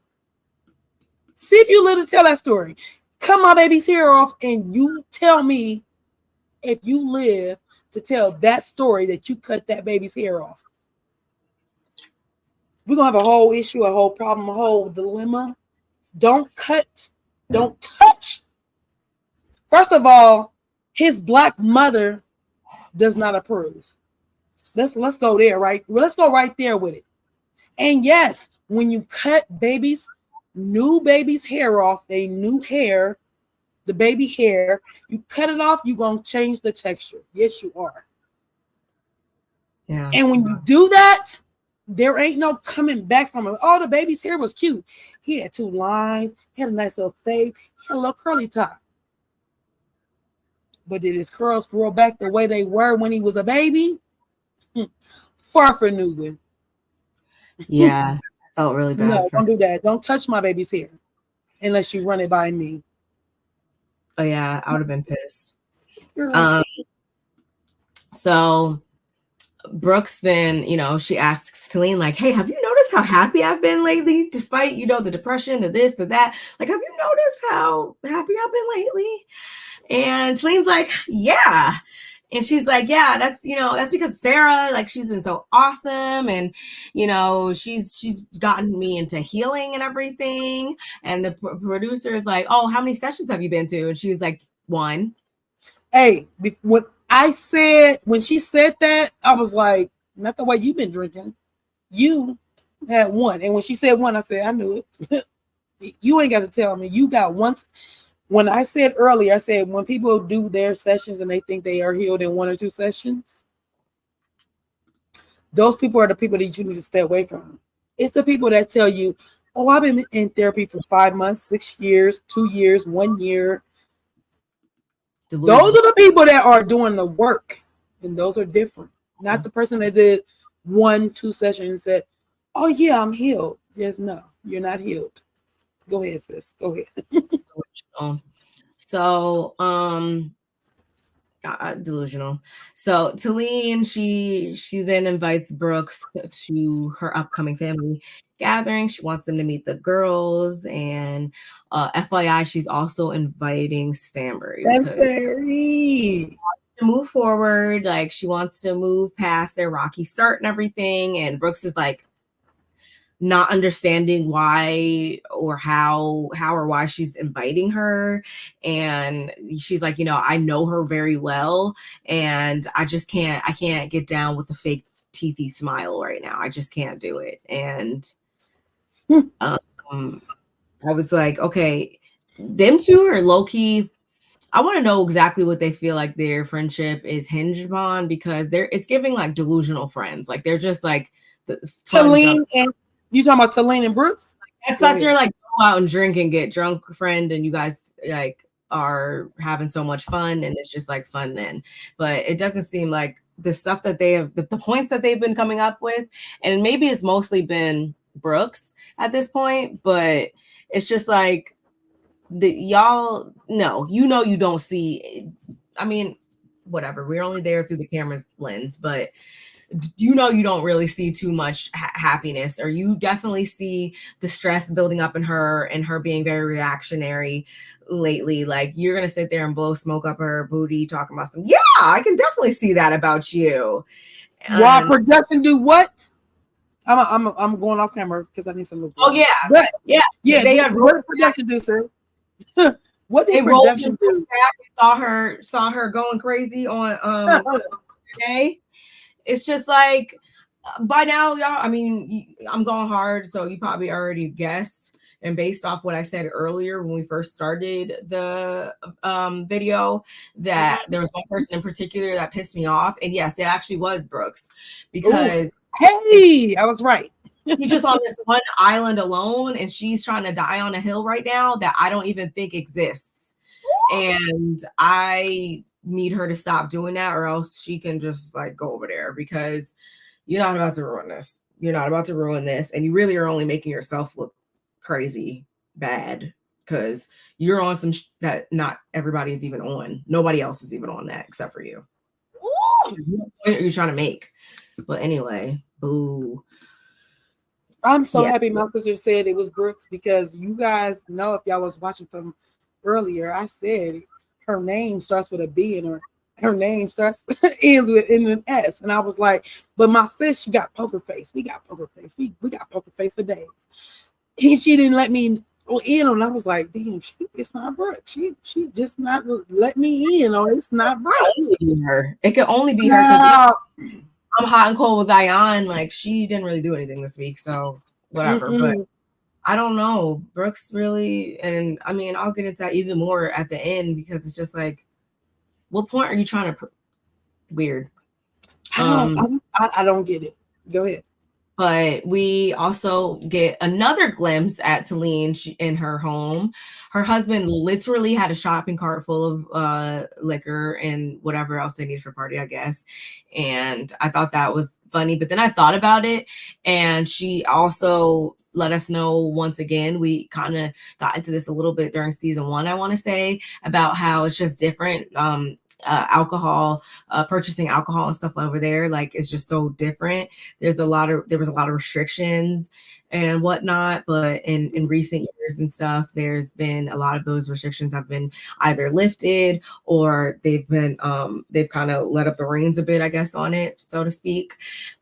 See if you live to tell that story. Cut my baby's hair off and you tell me if you live to tell that story that you cut that baby's hair off. We're going to have a whole issue, a whole problem, a whole dilemma. Don't cut. Don't touch. First of all, his black mother does not approve. Let's go there, right? Well, let's go right there with it. And yes, when you cut new baby's hair off, they new hair, the baby hair, you cut it off, you're going to change the texture. Yes, you are. Yeah. And when you do that, there ain't no coming back from it. Oh, the baby's hair was cute. He had 2 lines. He had a nice little fade. He had a little curly top. But did his curls grow back the way they were when he was a baby? Far from new. Yeah, I felt really bad. No, don't do that. Don't touch my baby's hair unless you run it by me. Oh yeah, I would have been pissed. So Brooks then, she asks Talene, like, hey, have you noticed how happy I've been lately? Despite, the depression, the this, the that. Like, have you noticed how happy I've been lately? And Talene's like, yeah. And she's like, yeah, that's because Sarah, like, she's been so awesome. And, she's gotten me into healing and everything. And the producer is like, oh, how many sessions have you been to? And she's like, 1. Hey, when she said that, I was like, not the way you've been drinking. You had 1. And when she said 1, I said, I knew it. You ain't got to tell me. You got 1. When I said earlier, I said when people do their sessions and they think they are healed in 1 or 2 sessions, those people are the people that you need to stay away from. It's the people that tell you, oh, I've been in therapy for 5 months, 6 years, 2 years, 1 year. Delusion. Those are the people that are doing the work, and those are different. Not the person that did 1, 2 sessions and said, oh, yeah, I'm healed. Yes, no, you're not healed. Go ahead, sis. Go ahead. So, delusional. So Talene, she then invites Brooks to her upcoming family gathering. She wants them to meet the girls, and FYI, she's also inviting Stanbury That's because very to move forward. Like she wants to move past their rocky start and everything. And Brooks is like not understanding why or how or why she's inviting her. And she's like, I know her very well, and I can't get down with the fake teethy smile right now. I just can't do it. And I was like, okay, them two are low-key. I want to know exactly what they feel like their friendship is hinged upon, because it's giving like delusional friends. Like they're just like the Talene and you talking about Talene and Brooks? Plus, you're like go out and drink and get drunk, friend, and you guys like are having so much fun, and it's just like fun then. But it doesn't seem like the stuff that they have, the points that they've been coming up with, and maybe it's mostly been Brooks at this point, but it's just like y'all no, you don't see. I mean, whatever. We're only there through the camera's lens, but you don't really see too much happiness, or you definitely see the stress building up in her and her being very reactionary lately. Like you're gonna sit there and blow smoke up her booty talking about some, I can definitely see that about you. While production do what? I'm going off camera because I need some more. Oh yeah, but yeah. They had what did production do, sir? What did production do? Saw her going crazy on today. It's just like by now, y'all, I mean, I'm going hard, so you probably already guessed. And based off what I said earlier when we first started the video, that there was one person in particular that pissed me off. And yes, it actually was Brooks, because hey, I was right. He's just on this one island alone, and she's trying to die on a hill right now that I don't even think exists. And I need her to stop doing that, or else she can just like go over there, because you're not about to ruin this. You're not about to ruin this. And you really are only making yourself look crazy bad, because you're on some that not everybody is even on. Nobody else is even on that except for you. What are you trying to make? But anyway, boo. I'm so happy my sister said it was Brooks, because you guys know, if y'all was watching from earlier, I said her name starts with a B and her name ends with an S. And I was like, but my sis, she got poker face. We got poker face. We got poker face for days. She didn't let me in on. I was like, damn, it's not Brooks. She just not let me in on. It's not Brooks. It could only be her. I'm hot and cold with Zion. Like she didn't really do anything this week, so whatever. But I don't know. Brooks really, and I mean, I'll get into that even more at the end, because it's just like, what point are you trying to? Weird. I don't get it. Go ahead. But we also get another glimpse at Talene in her home. Her husband literally had a shopping cart full of liquor and whatever else they need for party, I guess. And I thought that was funny. But then I thought about it, and she also let us know once again, we kind of got into this a little bit during season 1, I want to say, about how it's just different. Alcohol, purchasing alcohol and stuff over there, like it's just so different. There was a lot of restrictions and whatnot, but in recent years and stuff, there's been a lot of those restrictions have been either lifted, or they've kind of let up the reins a bit, I guess, on it, so to speak.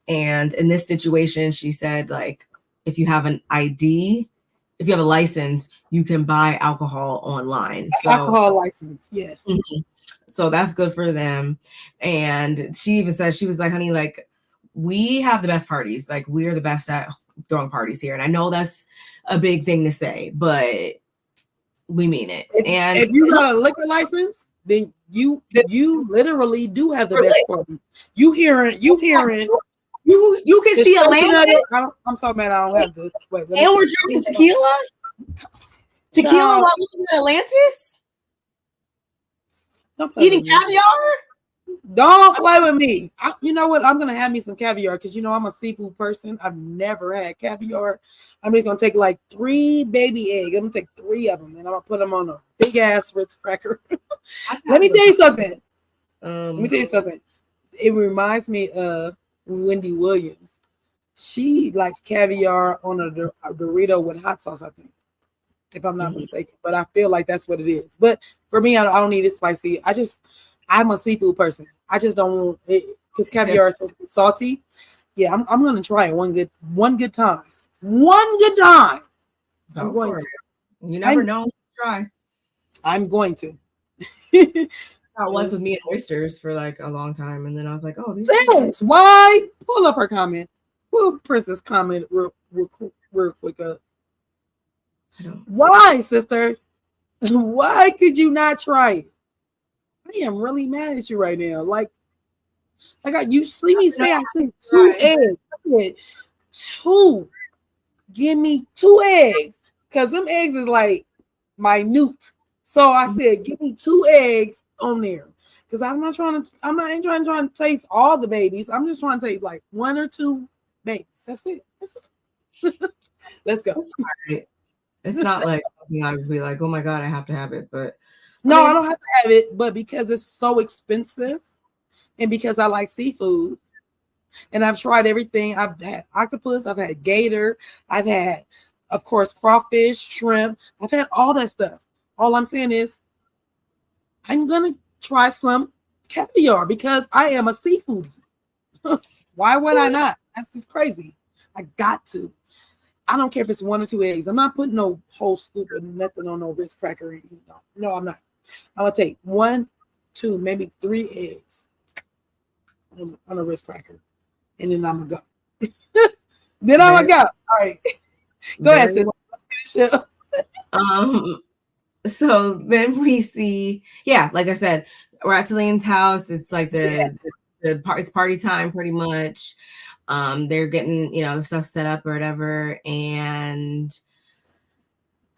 And in this situation, she said, like, if you have an ID, if you have a license, you can buy alcohol online. So, alcohol license, yes. Mm-hmm. So that's good for them. And she even said, she was like, honey, like, we have the best parties. Like, we're the best at throwing parties here. And I know that's a big thing to say, but we mean it. And if you got a liquor license, then you literally do have the best party. You hearing you can see Atlantis. I'm so mad I don't have to wait. And we're drinking tequila? Tequila while looking at Atlantis? Eating caviar? Don't play with me. You know what? I'm gonna have me some caviar, because you know I'm a seafood person. I've never had caviar. I'm just gonna take like 3 baby eggs. I'm gonna take 3 of them, and I'm gonna put them on a big ass Ritz cracker. Let me tell you something. Let me tell you something. It reminds me of Wendy Williams. She likes caviar on a burrito with hot sauce, I think, if I'm not mistaken. But I feel like that's what it is. But for me, I don't need it spicy. I'm a seafood person. I just don't want it because caviar is supposed to be salty. Yeah, I'm gonna try it one good time. One good time. I'm going to. You never know. Try. I'm going to. That was with me and oysters for like a long time, and then I was like, "Oh, these why?" Pull up her comment. Pull Princess comment real quick up. Why, sister? Why could you not try it? I am really mad at you right now. Like you see me say I said 2 eggs. I said 2. Give me 2 eggs. Because them eggs is like minute. So I said, give me 2 eggs on there. Because I'm not trying to taste all the babies. I'm just trying to taste like 1 or 2 babies. That's it. Let's go. It's not like I would be like, oh my God, I have to have it. But no, I don't have to have it, but because it's so expensive and because I like seafood and I've tried everything. I've had octopus, I've had gator, I've had, of course, crawfish, shrimp. I've had all that stuff. All I'm saying is I'm going to try some caviar because I am a seafoodie. Why would I not? That's just crazy. I got to. I don't care if it's 1 or 2 eggs. I'm not putting no whole scoop of nothing on no Ritz cracker. No, I'm not. I'm going to take 1, 2, maybe 3 eggs on a Ritz cracker. And then I'm going to go. Then I'm going to go. All right. Go ahead, sis. So then we see, like I said, we're at Celine's house. It's like it's party time pretty much. They're getting, stuff set up or whatever. And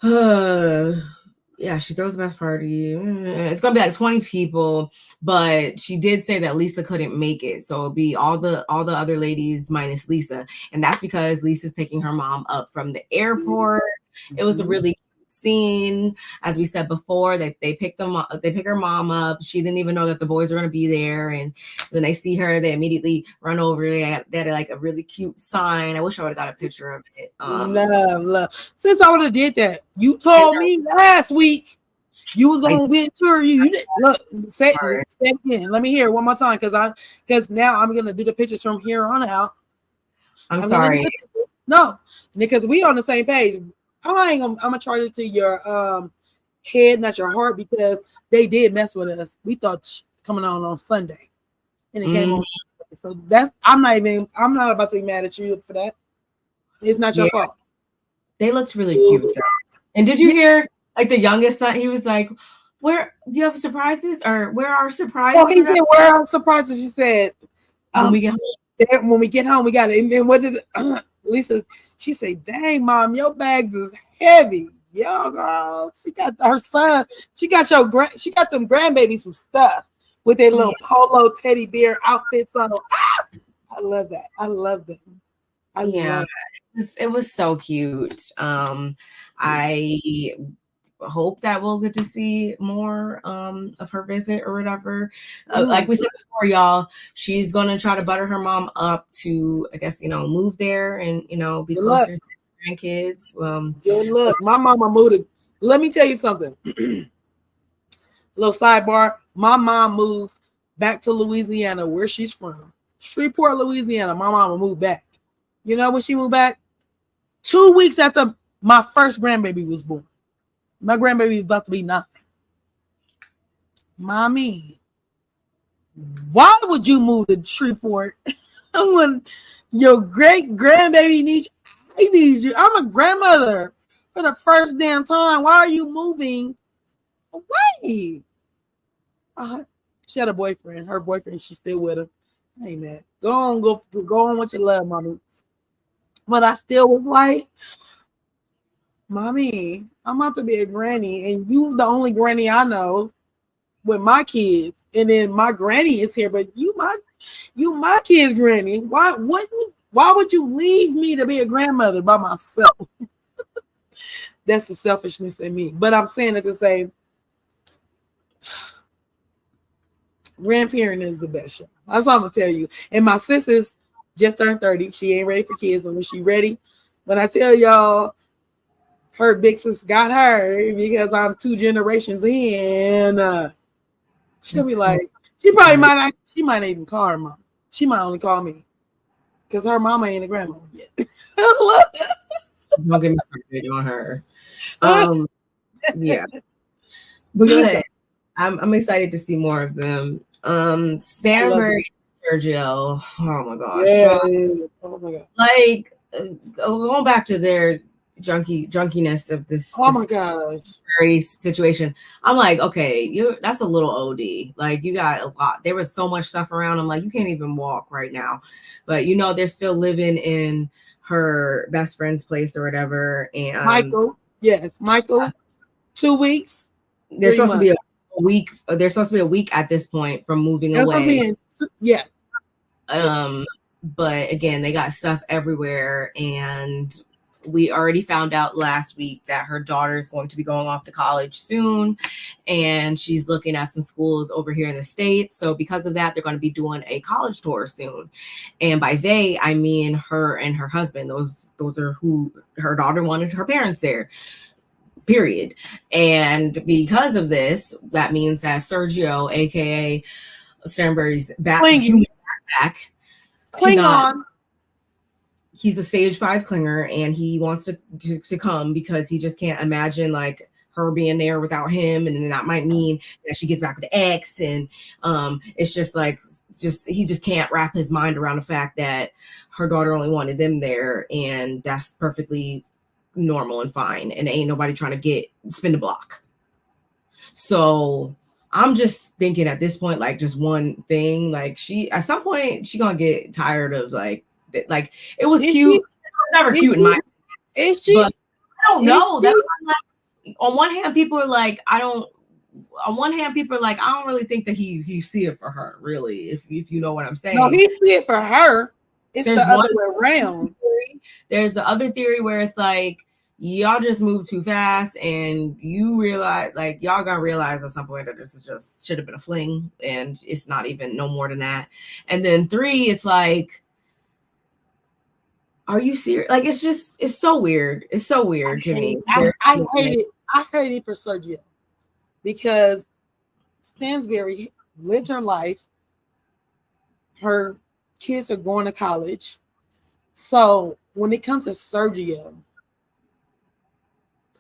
she throws the best party. It's going to be like 20 people, but she did say that Lisa couldn't make it. So it'll be all the other ladies minus Lisa. And that's because Lisa's picking her mom up from the airport. It was a really scene. As we said before, they pick her mom up. She didn't even know that the boys were going to be there, and when they see her, they immediately run over. They had like a really cute sign. I wish I would have got a picture of it. Love. Since I would have did that, you told me last week you was gonna win tour. You didn't. Look, say it again. Let me hear it one more time, because now I'm gonna do the pictures from here on out. I'm sorry. No, because we on the same page. I'm gonna charge it to your head, not your heart, because they did mess with us. We thought coming on Sunday, and it came on. So I'm not about to be mad at you for that. It's not your fault. They looked really cute though. And did you hear like the youngest son? He was like, "Where do you have surprises? Or where are surprises?" Oh, he said, "Where are surprises?" She said, "When we get home, we got it." And then what did Lisa? She said, "Dang, mom, your bags is heavy." Yo, girl, she got her son. She got them grandbabies some stuff with their little polo teddy bear outfits on. I love that. I love them. It was so cute. I hope that we'll get to see more of her visit or whatever. Like we said before, y'all, she's gonna try to butter her mom up to, I guess, move there and be closer to grandkids. Good luck. My mama moved. Let me tell you something. Little sidebar. My mom moved back to Louisiana, where she's from, Shreveport, Louisiana. My mama moved back. You know when she moved back? 2 weeks after my first grandbaby was born. My grandbaby was about to be 9. Mommy, why would you move to Shreveport when your great grandbaby needs you? I need you. I'm a grandmother for the first damn time. Why are you moving away? She had a boyfriend. Her boyfriend, she's still with her. Hey man, go on with your love, mommy. But I still was like, Mommy, I'm about to be a granny, and you the only granny I know with my kids. And then my granny is here, but you my kid's granny. Why would you leave me to be a grandmother by myself? That's the selfishness in me. But I'm saying it to say, Grandparent is the best show. That's all I'm gonna tell you. And my sister's just turned 30. She ain't ready for kids, but when she ready, when I tell y'all her big sis got her because I'm 2 generations in, she'll be like, she probably might not, she might not even call her mom. She might only call me because her mama ain't a grandma yet. Don't get me started on her. Yeah. But I'm excited to see more of them. Stanbury, Sergio. Oh my gosh. Yeah. Oh my god. Like going back to their junkiness of this. Oh my gosh. Situation. I'm like, okay, that's a little OD. Like you got a lot. There was so much stuff around. I'm like, you can't even walk right now. But they're still living in her best friend's place or whatever. And Michael. 2 weeks. There's supposed to be a week. There's supposed to be a week at this point from moving away. Yeah. But again, they got stuff everywhere, and we already found out last week that her daughter is going to be going off to college soon, and she's looking at some schools over here in the States. So because of that, they're going to be doing a college tour soon. And by they, I mean her and her husband. Those are who her daughter wanted her parents there. Period. And because of this, that means that Sergio, aka Sternberg's human backpack, Klingon. He's a stage 5 clinger, and he wants to come because he just can't imagine like her being there without him, and then that might mean that she gets back with the ex, and it's just like he just can't wrap his mind around the fact that her daughter only wanted them there, and that's perfectly normal and fine, and ain't nobody trying to spin the block. So I'm just thinking at this point, like just one thing, like at some point she gonna get tired of like it was cute. Never cute in my. Is she? But I don't know. That's like, on one hand, people are like, I don't really think that he see it for her, really. If you know what I'm saying. No, he see it for her. It's the other way around. There's the other theory where it's like y'all just moved too fast, and you realize, like, y'all gonna realize at some point that this is just should have been a fling, and it's not even no more than that. And then 3, it's like, are you serious? Like, it's so weird. It's so weird to me. I hate it. I hate it for Sergio because Stansberry lived her life. Her kids are going to college. So when it comes to Sergio,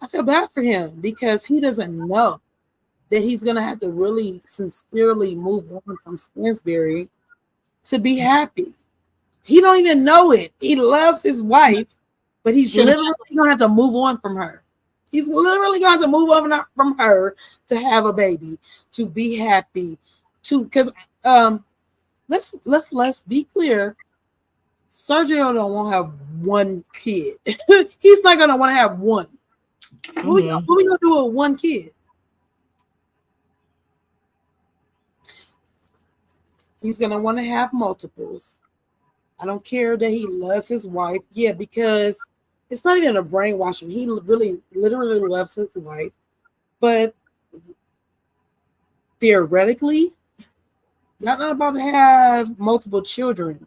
I feel bad for him because he doesn't know that he's going to have to really sincerely move on from Stansberry to be happy. He don't even know it. He loves his wife, but he's literally going to have to move on from her. He's literally going to have to move on from her to have a baby, to be happy, because let's be clear. Sergio don't want to have one kid. He's not going to want to have one. Mm-hmm. What we going to do with one kid? He's going to want to have multiples. I don't care that he loves his wife. Yeah, because it's not even a brainwashing. He really, literally loves his wife. But theoretically, y'all not about to have multiple children.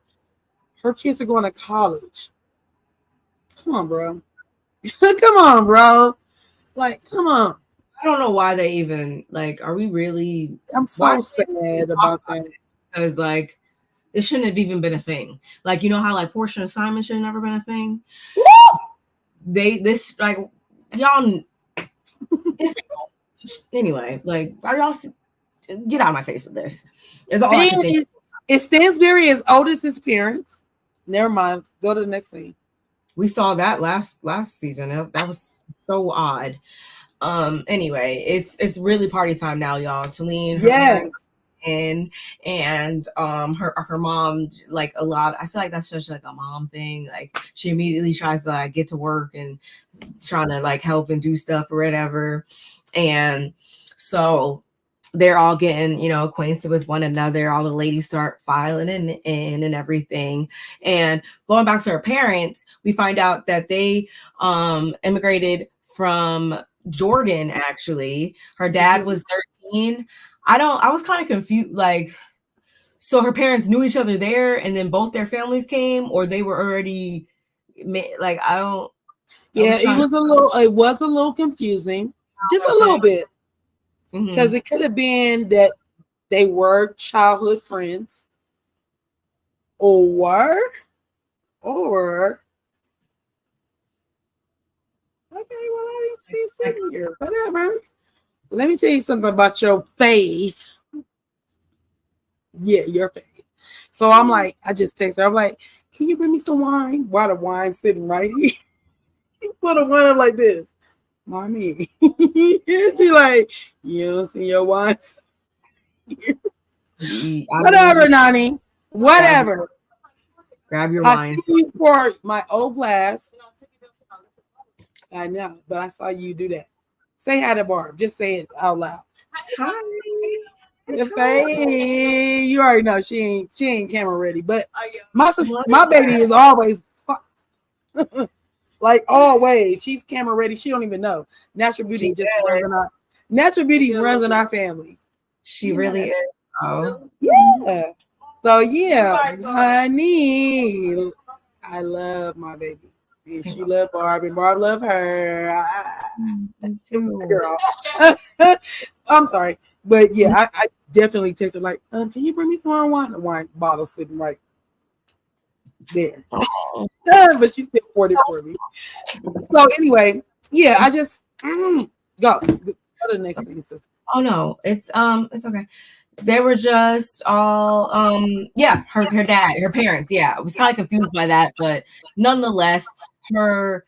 Her kids are going to college. Come on, bro. Come on, bro. Like, come on. I don't know why they even, like, are we really? I'm so sad about that. Because, like, it shouldn't have even been a thing. Like, you know how, like, Portia and Simon should have never been a thing? Woo! Y'all, anyway, like, are y'all, get out of my face with this. It's all I can think. Is Stansberry as old as his parents? Never mind. Go to the next scene. We saw that last season. That was so odd. Anyway, it's really party time now, y'all. Talene, yes, and her mom, like, a lot. I feel like that's just like a mom thing. Like, she immediately tries to, like, get to work and trying to, like, help and do stuff or whatever. And so they're all getting, acquainted with one another. All the ladies start filing in and everything. And going back to her parents, we find out that they immigrated from Jordan, actually. Her dad was 13. I was kind of confused. Like, so her parents knew each other there, and then both their families came, or they were already like, I don't. Yeah, it was a little confusing, just a little bit, because it could have been that they were childhood friends, or okay, well, I didn't see it here. Whatever. Let me tell you something about your faith. Yeah, your faith. So I'm like, I just text her. I'm like, can you bring me some wine? Why the wine sitting right here? Put a wine up like this. Mommy. She like, you don't see your wine. Whatever, Nani. Whatever. Grab your wine. I pour my old glass. I know, but I saw you do that. Say hi to Barb. Just say it out loud. Hi. Hey, you already know she ain't camera ready, but my baby is always fucked. Like always, she's camera ready. She don't even know. Natural beauty runs in our family. She really is. Oh yeah. So yeah, honey, I love my baby. And she loved Barb, and Barb loved her. Girl. I'm sorry. But yeah, I definitely text her like, can you bring me some more wine? The wine bottle sitting right there. But she still poured it for me. So anyway, yeah, I just go. Go to the next thing, sister. Oh no, it's okay. They were just all yeah, her dad, her parents. Yeah, I was kind of confused by that, but nonetheless, her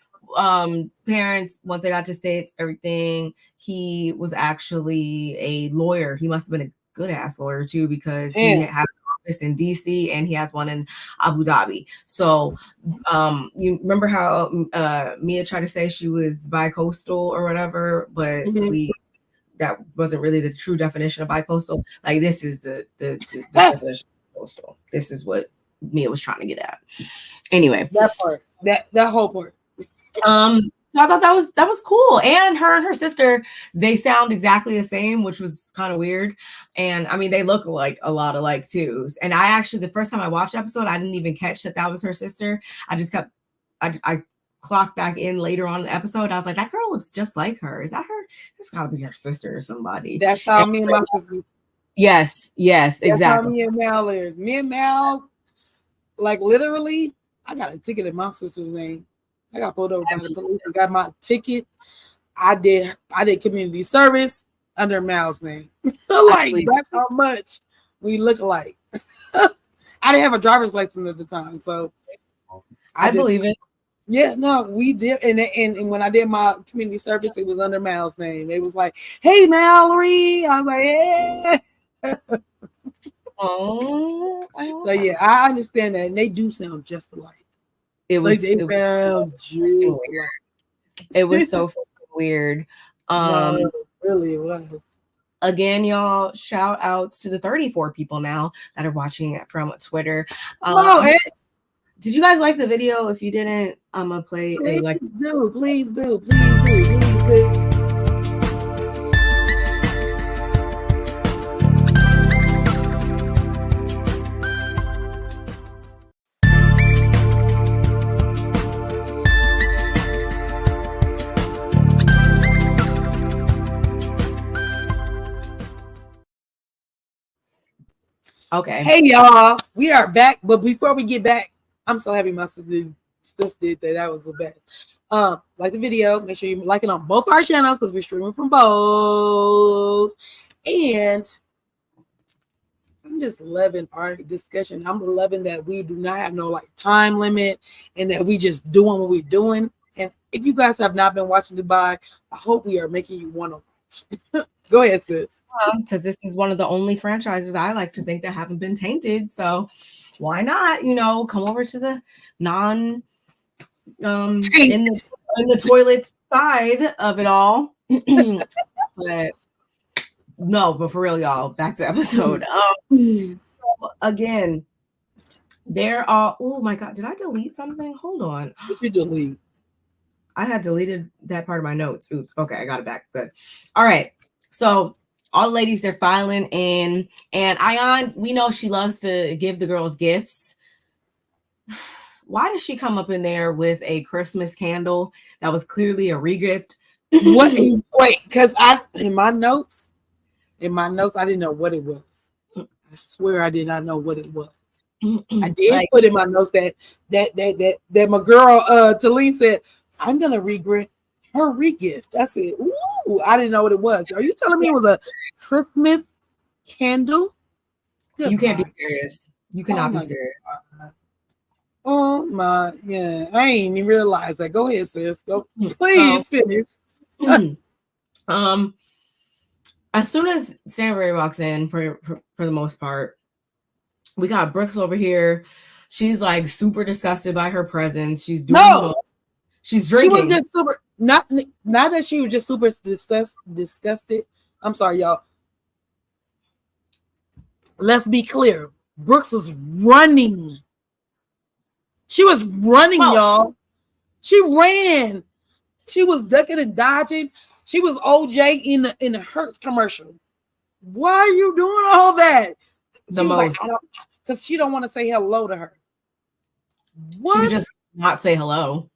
parents, once they got to States, everything, he was actually a lawyer. He must have been a good ass lawyer too, because he has an office in DC and he has one in Abu Dhabi. So you remember how Mia tried to say she was bi-coastal or whatever, but that wasn't really the true definition of bi-coastal. Like, this is the definition of coastal. This is what Mia was trying to get at. Anyway, that part, that whole part. So I thought that was cool. And her sister, they sound exactly the same, which was kind of weird. And I mean, they look like a lot alike too. And I actually, the first time I watched the episode, I didn't even catch that was her sister. I just kept, I clocked back in later on in the episode. I was like, that girl looks just like her. Is that her? This gotta be her sister or somebody. That's how me and my sister. Yes, exactly. That's how me and Mal is. Me and Mal, like literally, I got a ticket in my sister's name. I got pulled over by the police and got my ticket. I did community service under Mal's name. Like, that's how much we look alike. I didn't have a driver's license at the time, so I believe it. Yeah, no, we did, and when I did my community service, it was under Mal's name. It was like, "Hey, Mallory," I was like, "Yeah." So yeah, I understand that, and they do sound just alike. It was so weird. No, really, it was. Again, y'all, shout outs to the 34 people now that are watching from Twitter. Did you guys like the video? If you didn't, I'm gonna play. Please do. Okay. Hey y'all, we are back. But before we get back, I'm so happy my sister did that. That was the best. Like the video, make sure you like it on both our channels because we're streaming from both. And I'm just loving our discussion. I'm loving that we do not have no like time limit and that we just doing what we're doing. And if you guys have not been watching Dubai, I hope we are making you want to watch. Go ahead, sis. Because this is one of the only franchises I like to think that haven't been tainted. So why not, come over to the non in the toilet side of it all. But for real, y'all, back to the episode. So again, there are, oh my god, did I delete something? Hold on. What you delete? I had deleted that part of my notes. Oops. Okay, I got it back. Good. All right. So all the ladies, they're filing in, and Ion, we know she loves to give the girls gifts. Why did she come up in there with a Christmas candle that was clearly a regift? What? Wait, because in my notes, I didn't know what it was. I swear I did not know what it was. I did Like, put in my notes that my girl Talene said, I'm gonna regret her regift. I said, ooh, I didn't know what it was. Are you telling me it was a Christmas candle? Goodbye. you can't be serious. You cannot be serious. God. Oh my, yeah. I ain't even realize that. Go ahead, sis. Go, please finish. As soon as Stanbury walks in, for the most part, we got Brooks over here. She's like super disgusted by her presence. She's doing she's drinking. She was just super not that she was just super disgusted. I'm sorry, y'all. Let's be clear. Brooks was running. She was running, y'all. She ran. She was ducking and dodging. She was OJ in the Hertz commercial. Why are you doing all that? She was like, because she don't want to say hello to her. What? She could just not say hello.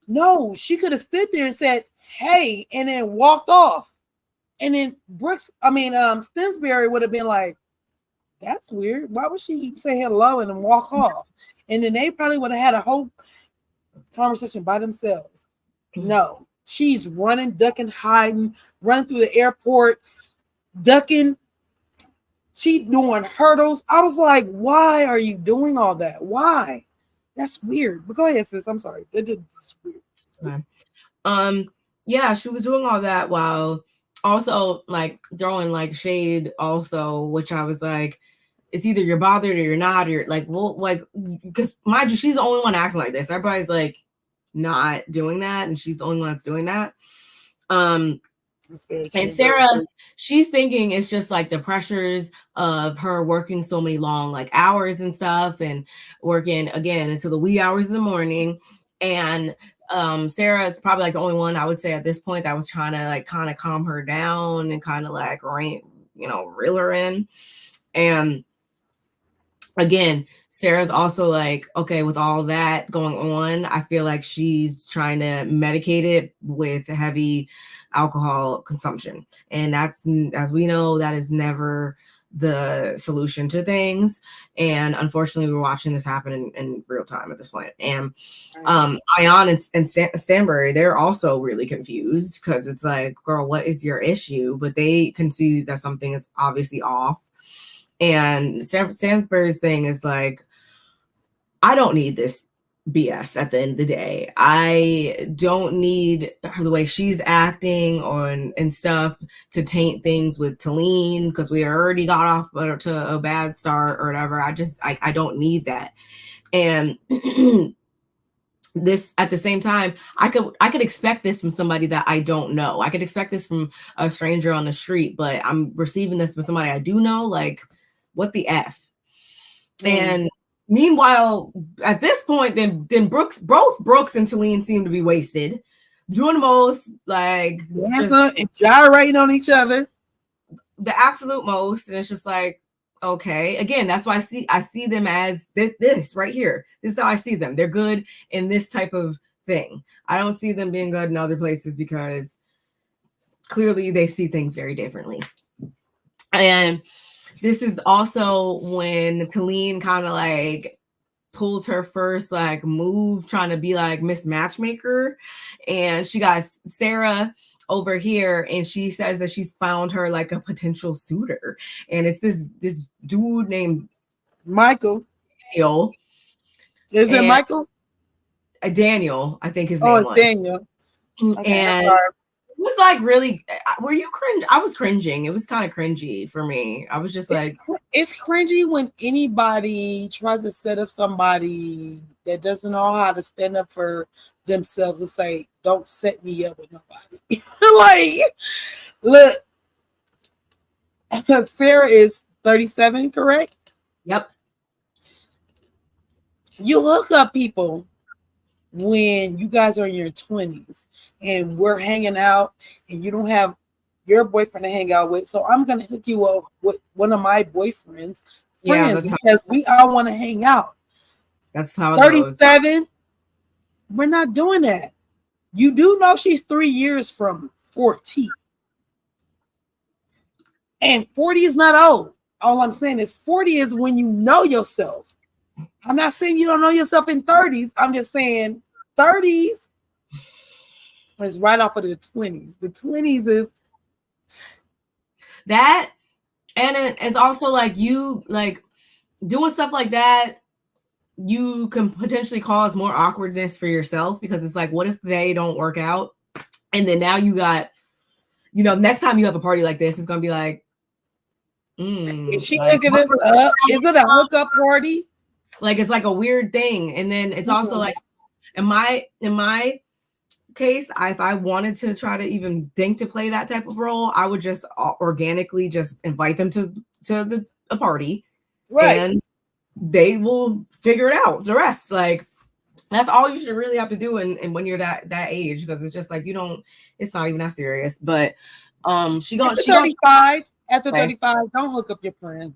No, she could have stood there and said, hey, and then walked off. And then Stensbury would have been like, that's weird. Why would she say hello and then walk off? And then they probably would have had a whole conversation by themselves. No, she's running, ducking, hiding, running through the airport, ducking. She doing hurdles. I was like, why are you doing all that? Why? That's weird. But go ahead, sis. I'm sorry. It's weird. Okay. Yeah, she was doing all that while also like throwing like shade also, which I was like, it's either you're bothered or you're not, or like, well, like, because mind you, she's the only one acting like this. Everybody's like not doing that, and she's the only one that's doing that. And Sarah, she's thinking it's just like the pressures of her working so many long like hours and stuff, and working again until the wee hours in the morning. And Sarah is probably like the only one I would say at this point that was trying to like kind of calm her down and kind of like reel her in. And again, Sarah's also like, okay, with all that going on, I feel like she's trying to medicate it with heavy alcohol consumption. And that's, as we know, that is never the solution to things. And unfortunately, we're watching this happen in real time at this point. And Ion and Stanbury, they're also really confused because it's like, girl, what is your issue? But they can see that something is obviously off. And Stanbury's thing is like, I don't need this BS at the end of the day. I don't need the way she's acting and stuff to taint things with Talene because we already got off to a bad start or whatever. I don't need that. And this at the same time, I could expect this from somebody that I don't know. I could expect this from a stranger on the street, but I'm receiving this from somebody I do know. Like, what the F? And meanwhile, at this point, then both Brooks and Talene seem to be wasted, doing the most, like and gyrating on each other, the absolute most. And it's just like, okay, again, that's why I see them as this right here. This is how I see them. They're good in this type of thing. I don't see them being good in other places because clearly they see things very differently. And this is also when Talene kind of like pulls her first like move, trying to be like Miss Matchmaker. And she got Sarah over here, and she says that she's found her like a potential suitor. And it's this dude named Michael. Daniel. Is it Michael? Daniel, I think his name was. Daniel. Okay, and it was like really, were you cringe? I was cringing. It was kind of cringy for me. I was just like, it's cringy when anybody tries to set up somebody that doesn't know how to stand up for themselves and say, don't set me up with nobody. Like, look, Sarah is 37, correct? Yep. You hook up people when you guys are in your 20s and we're hanging out and you don't have your boyfriend to hang out with. So I'm gonna hook you up with one of my boyfriend's friends because we all want to hang out. That's how it 37. We're not doing that. You do know she's 3 years from 40. And 40 is not old. All I'm saying is 40 is when you know yourself. I'm not saying you don't know yourself in 30s. I'm just saying 30s is right off of the 20s. The 20s is that, and it's also like you like doing stuff like that. You can potentially cause more awkwardness for yourself because it's like, what if they don't work out? And then now you got, next time you have a party like this, it's gonna be like, is she hooking us up? Is it a hookup party? Like it's like a weird thing. And then it's also like in my case, if I wanted to try to even think to play that type of role, I would just organically just invite them to a party, right? And they will figure it out. The rest, like that's all you should really have to do. And when you're that age, because it's just like it's not even that serious. But she 35. After 35, don't hook up your friends.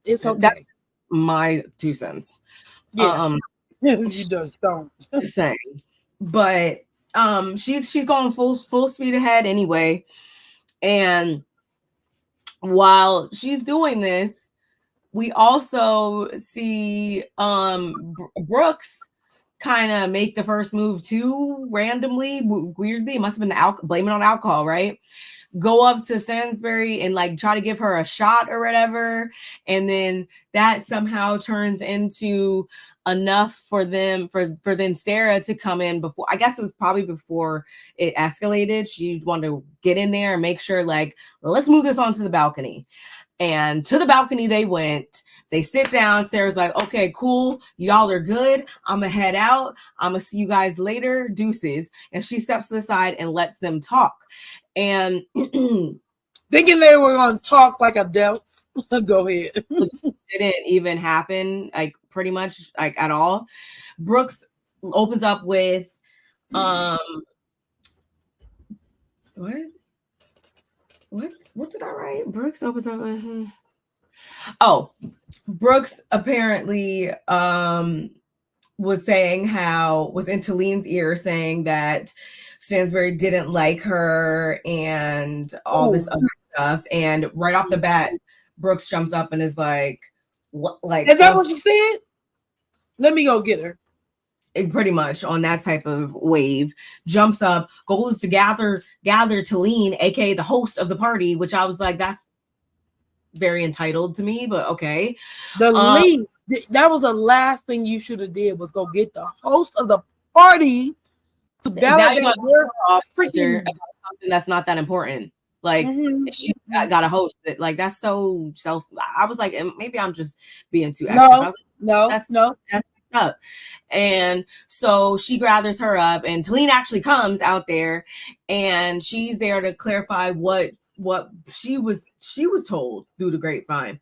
It's okay. That's my 2 cents. Yeah. You just don't. Just saying. But she's going full speed ahead anyway. And while she's doing this, we also see Brooks kind of make the first move too randomly, weirdly. It must have been blame it on alcohol, right? Go up to Stansbury and like try to give her a shot or whatever, and then that somehow turns into enough for then Sarah to come in before. I guess it was probably before it escalated. She wanted to get in there and make sure, like, let's move this onto the balcony. And to the balcony they went. They sit down. Sarah's like, okay, cool. Y'all are good. I'm going to head out. I'm going to see you guys later. Deuces. And she steps aside and lets them talk. And thinking they were going to talk like adults. Go ahead. Didn't even happen, like pretty much like at all. Brooks opens up with what did I write? Brooks opens up with Brooks apparently was into Lean's ear saying that Stansbury didn't like her and all this other stuff. And right off the bat, Brooks jumps up and is like, "What? Like, is that what she said? Let me go get her." Pretty much on that type of wave, jumps up, goes to gather to Lean, aka the host of the party, which I was like, that's very entitled to me, but okay. The least that was the last thing you should have did was go get the host of the party to validate your freaking something that's not that important. Like she got a host that, like, that's so self. I was like, maybe I'm just being too extra. That's up. And so she gathers her up, and Talene actually comes out there, and she's there to clarify what she was told through the grapevine.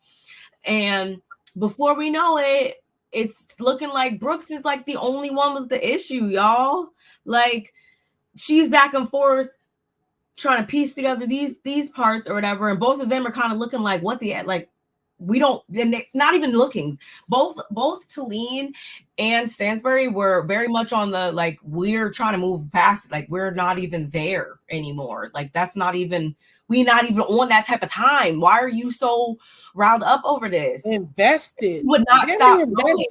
And before we know it, it's looking like Brooks is like the only one with the issue, y'all. Like, she's back and forth trying to piece together these parts or whatever, and both of them are kind of looking like, what the, like, we don't, and they're not even looking. Both Talene and Stansbury were very much on the, like, we're trying to move past, like, we're not even there anymore. Like, that's not even, we not even on that type of time. Why are you so riled up over this? Invested. Would not stop going.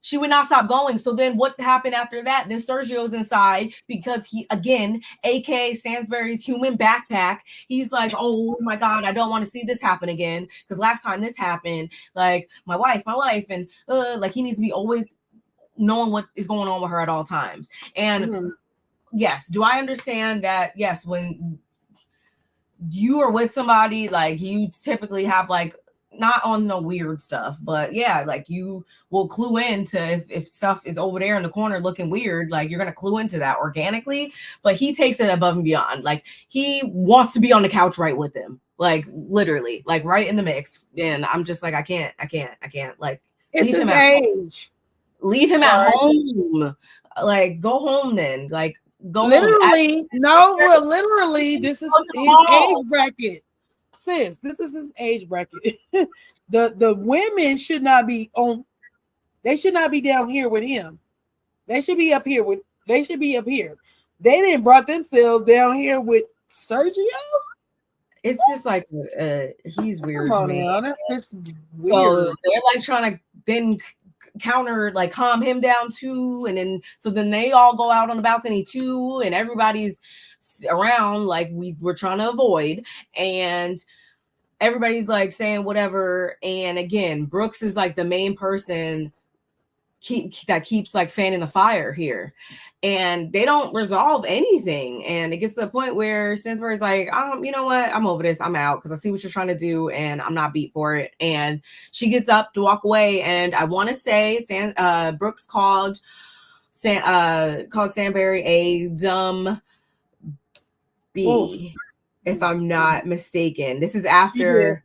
She would not stop going. So then what happened after that? Then Sergio's inside because he, again, aka Stansbury's human backpack. He's like, oh my God, I don't want to see this happen again. Because last time this happened, like, my wife, and like, he needs to be always knowing what is going on with her at all times. And yes, do I understand that? Yes, when you are with somebody, like, you typically have, like, not on no weird stuff, but yeah, like, you will clue into if stuff is over there in the corner looking weird, like, you're gonna clue into that organically. But he takes it above and beyond. Like, he wants to be on the couch right with him, like, literally, like, right in the mix. And I'm just like, I can't. Like, it's his age. Leave him at home. Like, go home then. Like, go literally, no, well, literally, this is his age bracket. Sis, this is his age bracket. The women should not be on, they should not be down here with him. They should be up here with, they should be up here. They didn't brought themselves down here with Sergio. It's just like he's weird. Come on to me. now, that's just weird. So they're like trying to then counter, like calm him down too, and then so then they all go out on the balcony too, and everybody's around like we're trying to avoid, and everybody's like saying whatever. And again, Brooks is like the main person that keeps like fanning the fire here, and they don't resolve anything. And it gets to the point where Stansbury's like, you know what, I'm over this, I'm out, because I see what you're trying to do and I'm not beat for it. And she gets up to walk away, and I want to say Brooks called Stanbury a dumb bee. If I'm not mistaken. This is after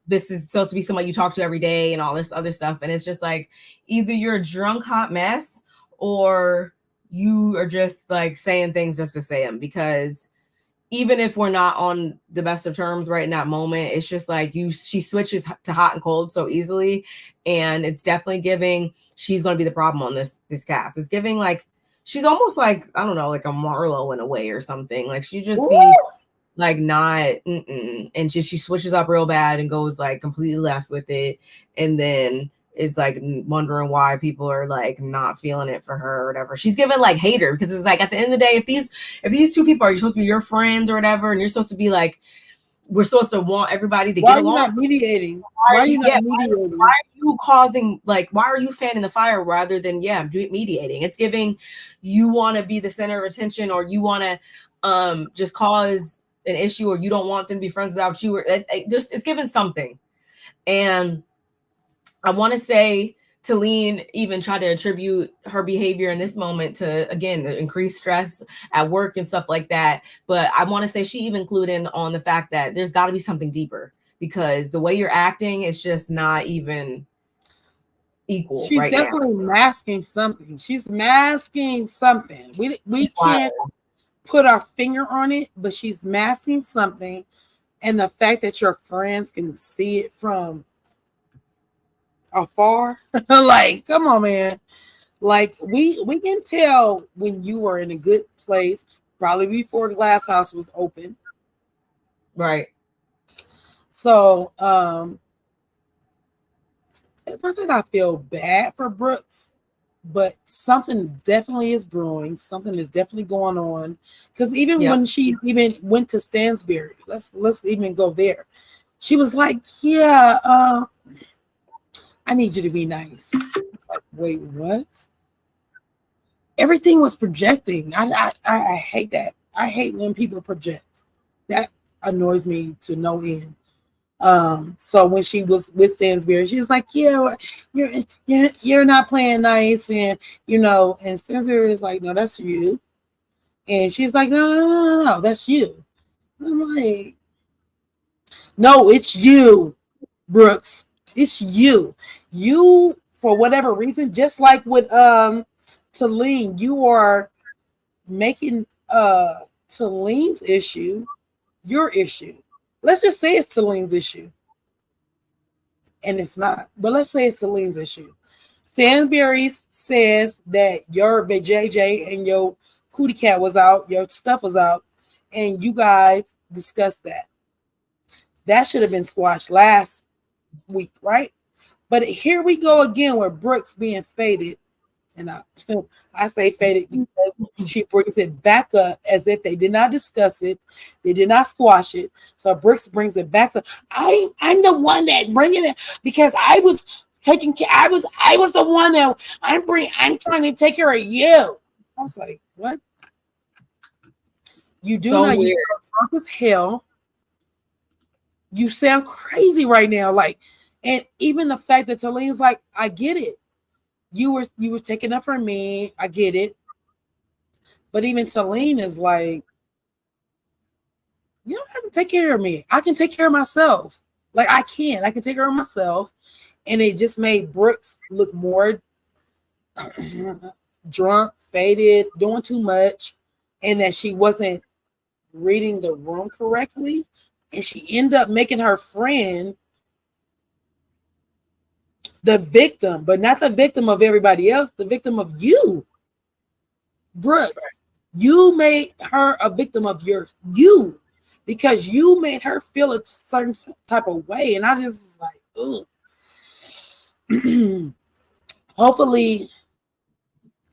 this is supposed to be somebody you talk to every day and all this other stuff. And it's just like, either you're a drunk hot mess or you are just like saying things just to say them, because even if we're not on the best of terms right in that moment, it's just like she switches to hot and cold so easily. And it's definitely giving, she's going to be the problem on this cast. It's giving like, she's almost like, I don't know, like a Marlo in a way or something. Like she just be like not, and she switches up real bad and goes like completely left with it, and then is like wondering why people are like not feeling it for her or whatever. She's given like hater, because it's like at the end of the day, if these two people are supposed to be your friends or whatever, and you're supposed to be like, we're supposed to want everybody to get along. Why are you not mediating? Why are you causing, like, why are you fanning the fire rather than mediating? It's giving you want to be the center of attention, or you want to just cause an issue, or you don't want them to be friends without you, or it's given something. And I want to say Talene even tried to attribute her behavior in this moment to, again, the increased stress at work and stuff like that. But I want to say she even clued in on the fact that there's got to be something deeper, because the way you're acting is just not even equal. She's right definitely now. masking something. She's masking something. We can't put our finger on it, but she's masking something. And the fact that your friends can see it from afar, like, come on, man. Like we can tell when you were in a good place, probably before Glass House was open. Right. So it's not that I feel bad for Brooks, but something definitely is brewing. Something is definitely going on. Because even when she even went to Stansbury, let's even go there. She was like, yeah, I need you to be nice. Like, wait, what? Everything was projecting. I hate that. I hate when people project. That annoys me to no end. So when she was with Stansbury, she was like, yeah, you're not playing nice, and and Stansbury is like, no, that's you. And she's like, no, that's you. And I'm like, no, it's you, Brooks. It's you. You, for whatever reason, just like with Talene, you are making Talene's issue your issue. Let's just say it's Talene's issue. And it's not. But let's say it's Talene's issue. Stansbury says that your JJ and your cootie cat was out, your stuff was out, and you guys discussed that. That should have been squashed last week, right? But here we go again with Brooks being faded. And I say faded because she brings it back up as if they did not discuss it. They did not squash it. So Brooks brings it back. So I'm the one that bringing it because I was taking care. I was the one that I'm trying to take care of you. I was like, what? You do not. You're drunk as hell. You sound crazy right now. Like, and even the fact that Talene's like, I get it. You were taking up for me. I get it. But even Talene is like, you don't have to take care of me. I can take care of myself. Like I can take care of myself. And it just made Brooks look more drunk, faded, doing too much. and that she wasn't reading the room correctly, and she ended up making her friend the victim, but not the victim of everybody else, the victim of you, Brooks. You made her a victim of you because you made her feel a certain type of way. And I just was like, ooh. Hopefully,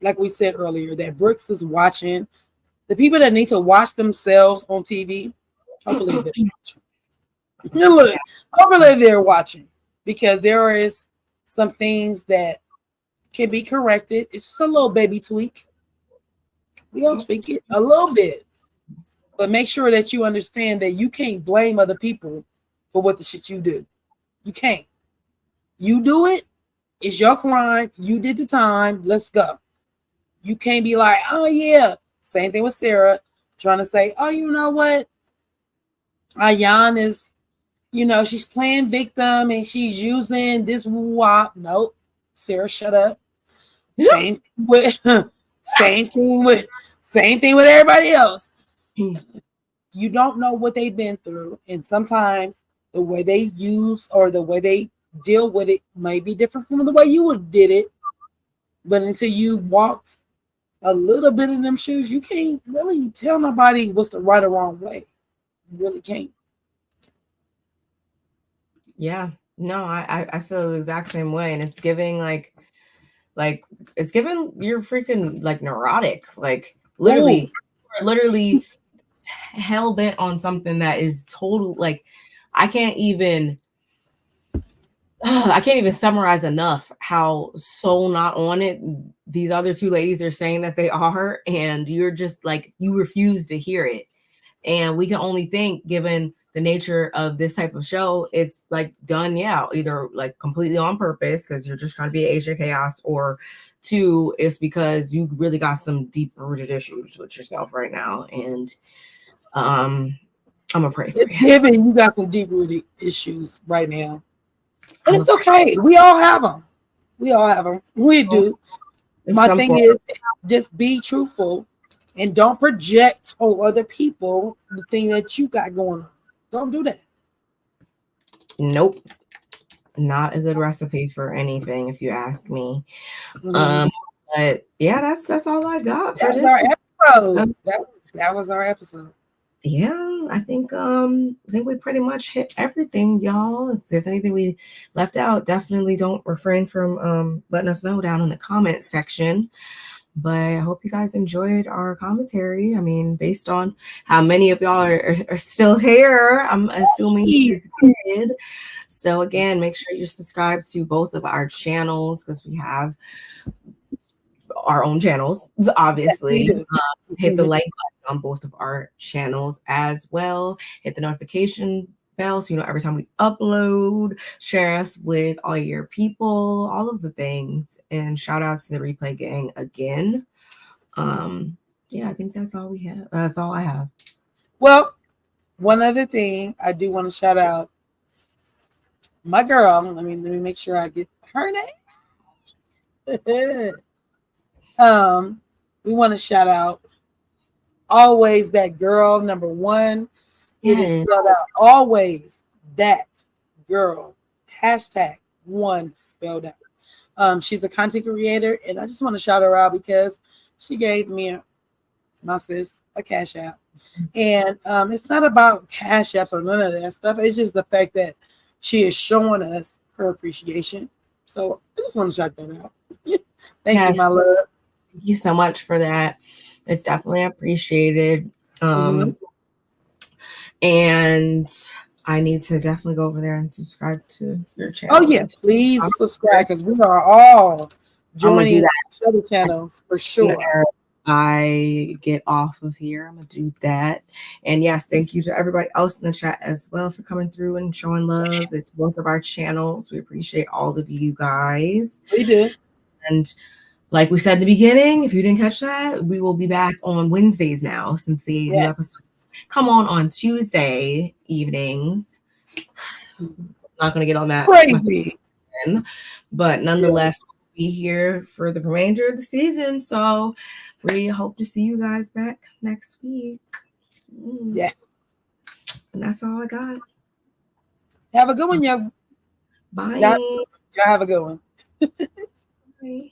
like we said earlier, that Brooks is watching. The people that need to watch themselves on TV, hopefully they're watching. Hopefully they're watching, because there is some things that can be corrected. It's just a little baby tweak. We gonna tweak it a little bit, but make sure that you understand that you can't blame other people for what the shit you do. You can't. You do it. It's your crime. You did the time. Let's go. You can't be like, oh yeah. Same thing with Sarah, trying to say, oh, you know what? Ayan is, she's playing victim and she's using this wop. Nope. Sarah, shut up. Same thing with everybody else. You don't know what they've been through, and sometimes the way they use or the way they deal with it may be different from the way you would did it. But until you walked a little bit in them shoes, you can't really tell nobody what's the right or wrong way. You really can't. Yeah, no, I feel the exact same way, and it's giving like it's giving you're freaking like neurotic, like literally hell bent on something that is total. Like I can't even summarize enough how so not on it these other two ladies are saying that they are, and you're just like, you refuse to hear it. And we can only think, given the nature of this type of show, it's like done, either like completely on purpose because you're just trying to be an age of chaos, or two, it's because you really got some deep rooted issues with yourself right now. And I'm gonna pray for you. Given you got some deep rooted issues right now, and it's okay. We all have them. We do. My thing is, just be truthful and don't project on other people the thing that you got going on. Don't do that. Nope. Not a good recipe for anything, if you ask me. Mm-hmm. But yeah, that's all I got for this. Our episode. That was our episode. Yeah, I think we pretty much hit everything, y'all. If there's anything we left out, definitely don't refrain from letting us know down in the comment section. But I hope you guys enjoyed our commentary. I mean, based on how many of y'all are still here, I'm assuming you did. So again, make sure you subscribe to both of our channels, because we have our own channels, obviously. Hit the like button on both of our channels as well. Hit the notification bell so you know every time we upload. Share us with all your people, all of the things. And shout out to the replay gang again. Yeah, I think that's all we have. That's all I have. Well, one other thing I do want to shout out my girl. Let me make sure I get her name. We want to shout out always that girl number one. It is spelled out always that girl. #1 spelled out. She's a content creator, and I just want to shout her out because she gave me my sis a cash app. And it's not about cash apps or none of that stuff. It's just the fact that she is showing us her appreciation. So I just want to shout that out. Thank you, my love. Thank you so much for that. It's definitely appreciated. And I need to definitely go over there and subscribe to your channel. Oh yeah, please subscribe, because we are all joining each other channels for sure. I get off of here, I'm gonna do that. And yes, thank you to everybody else in the chat as well for coming through and showing love to both of our channels. We appreciate all of you guys. We do. And like we said in the beginning, if you didn't catch that, we will be back on Wednesdays now, since the new episodes come on Tuesday evenings. I'm not going to get on that crazy, but nonetheless, be here for the remainder of the season. So we hope to see you guys back next week. Yeah. And that's all I got. Have a good one, y'all. Bye. Y'all have a good one. Bye.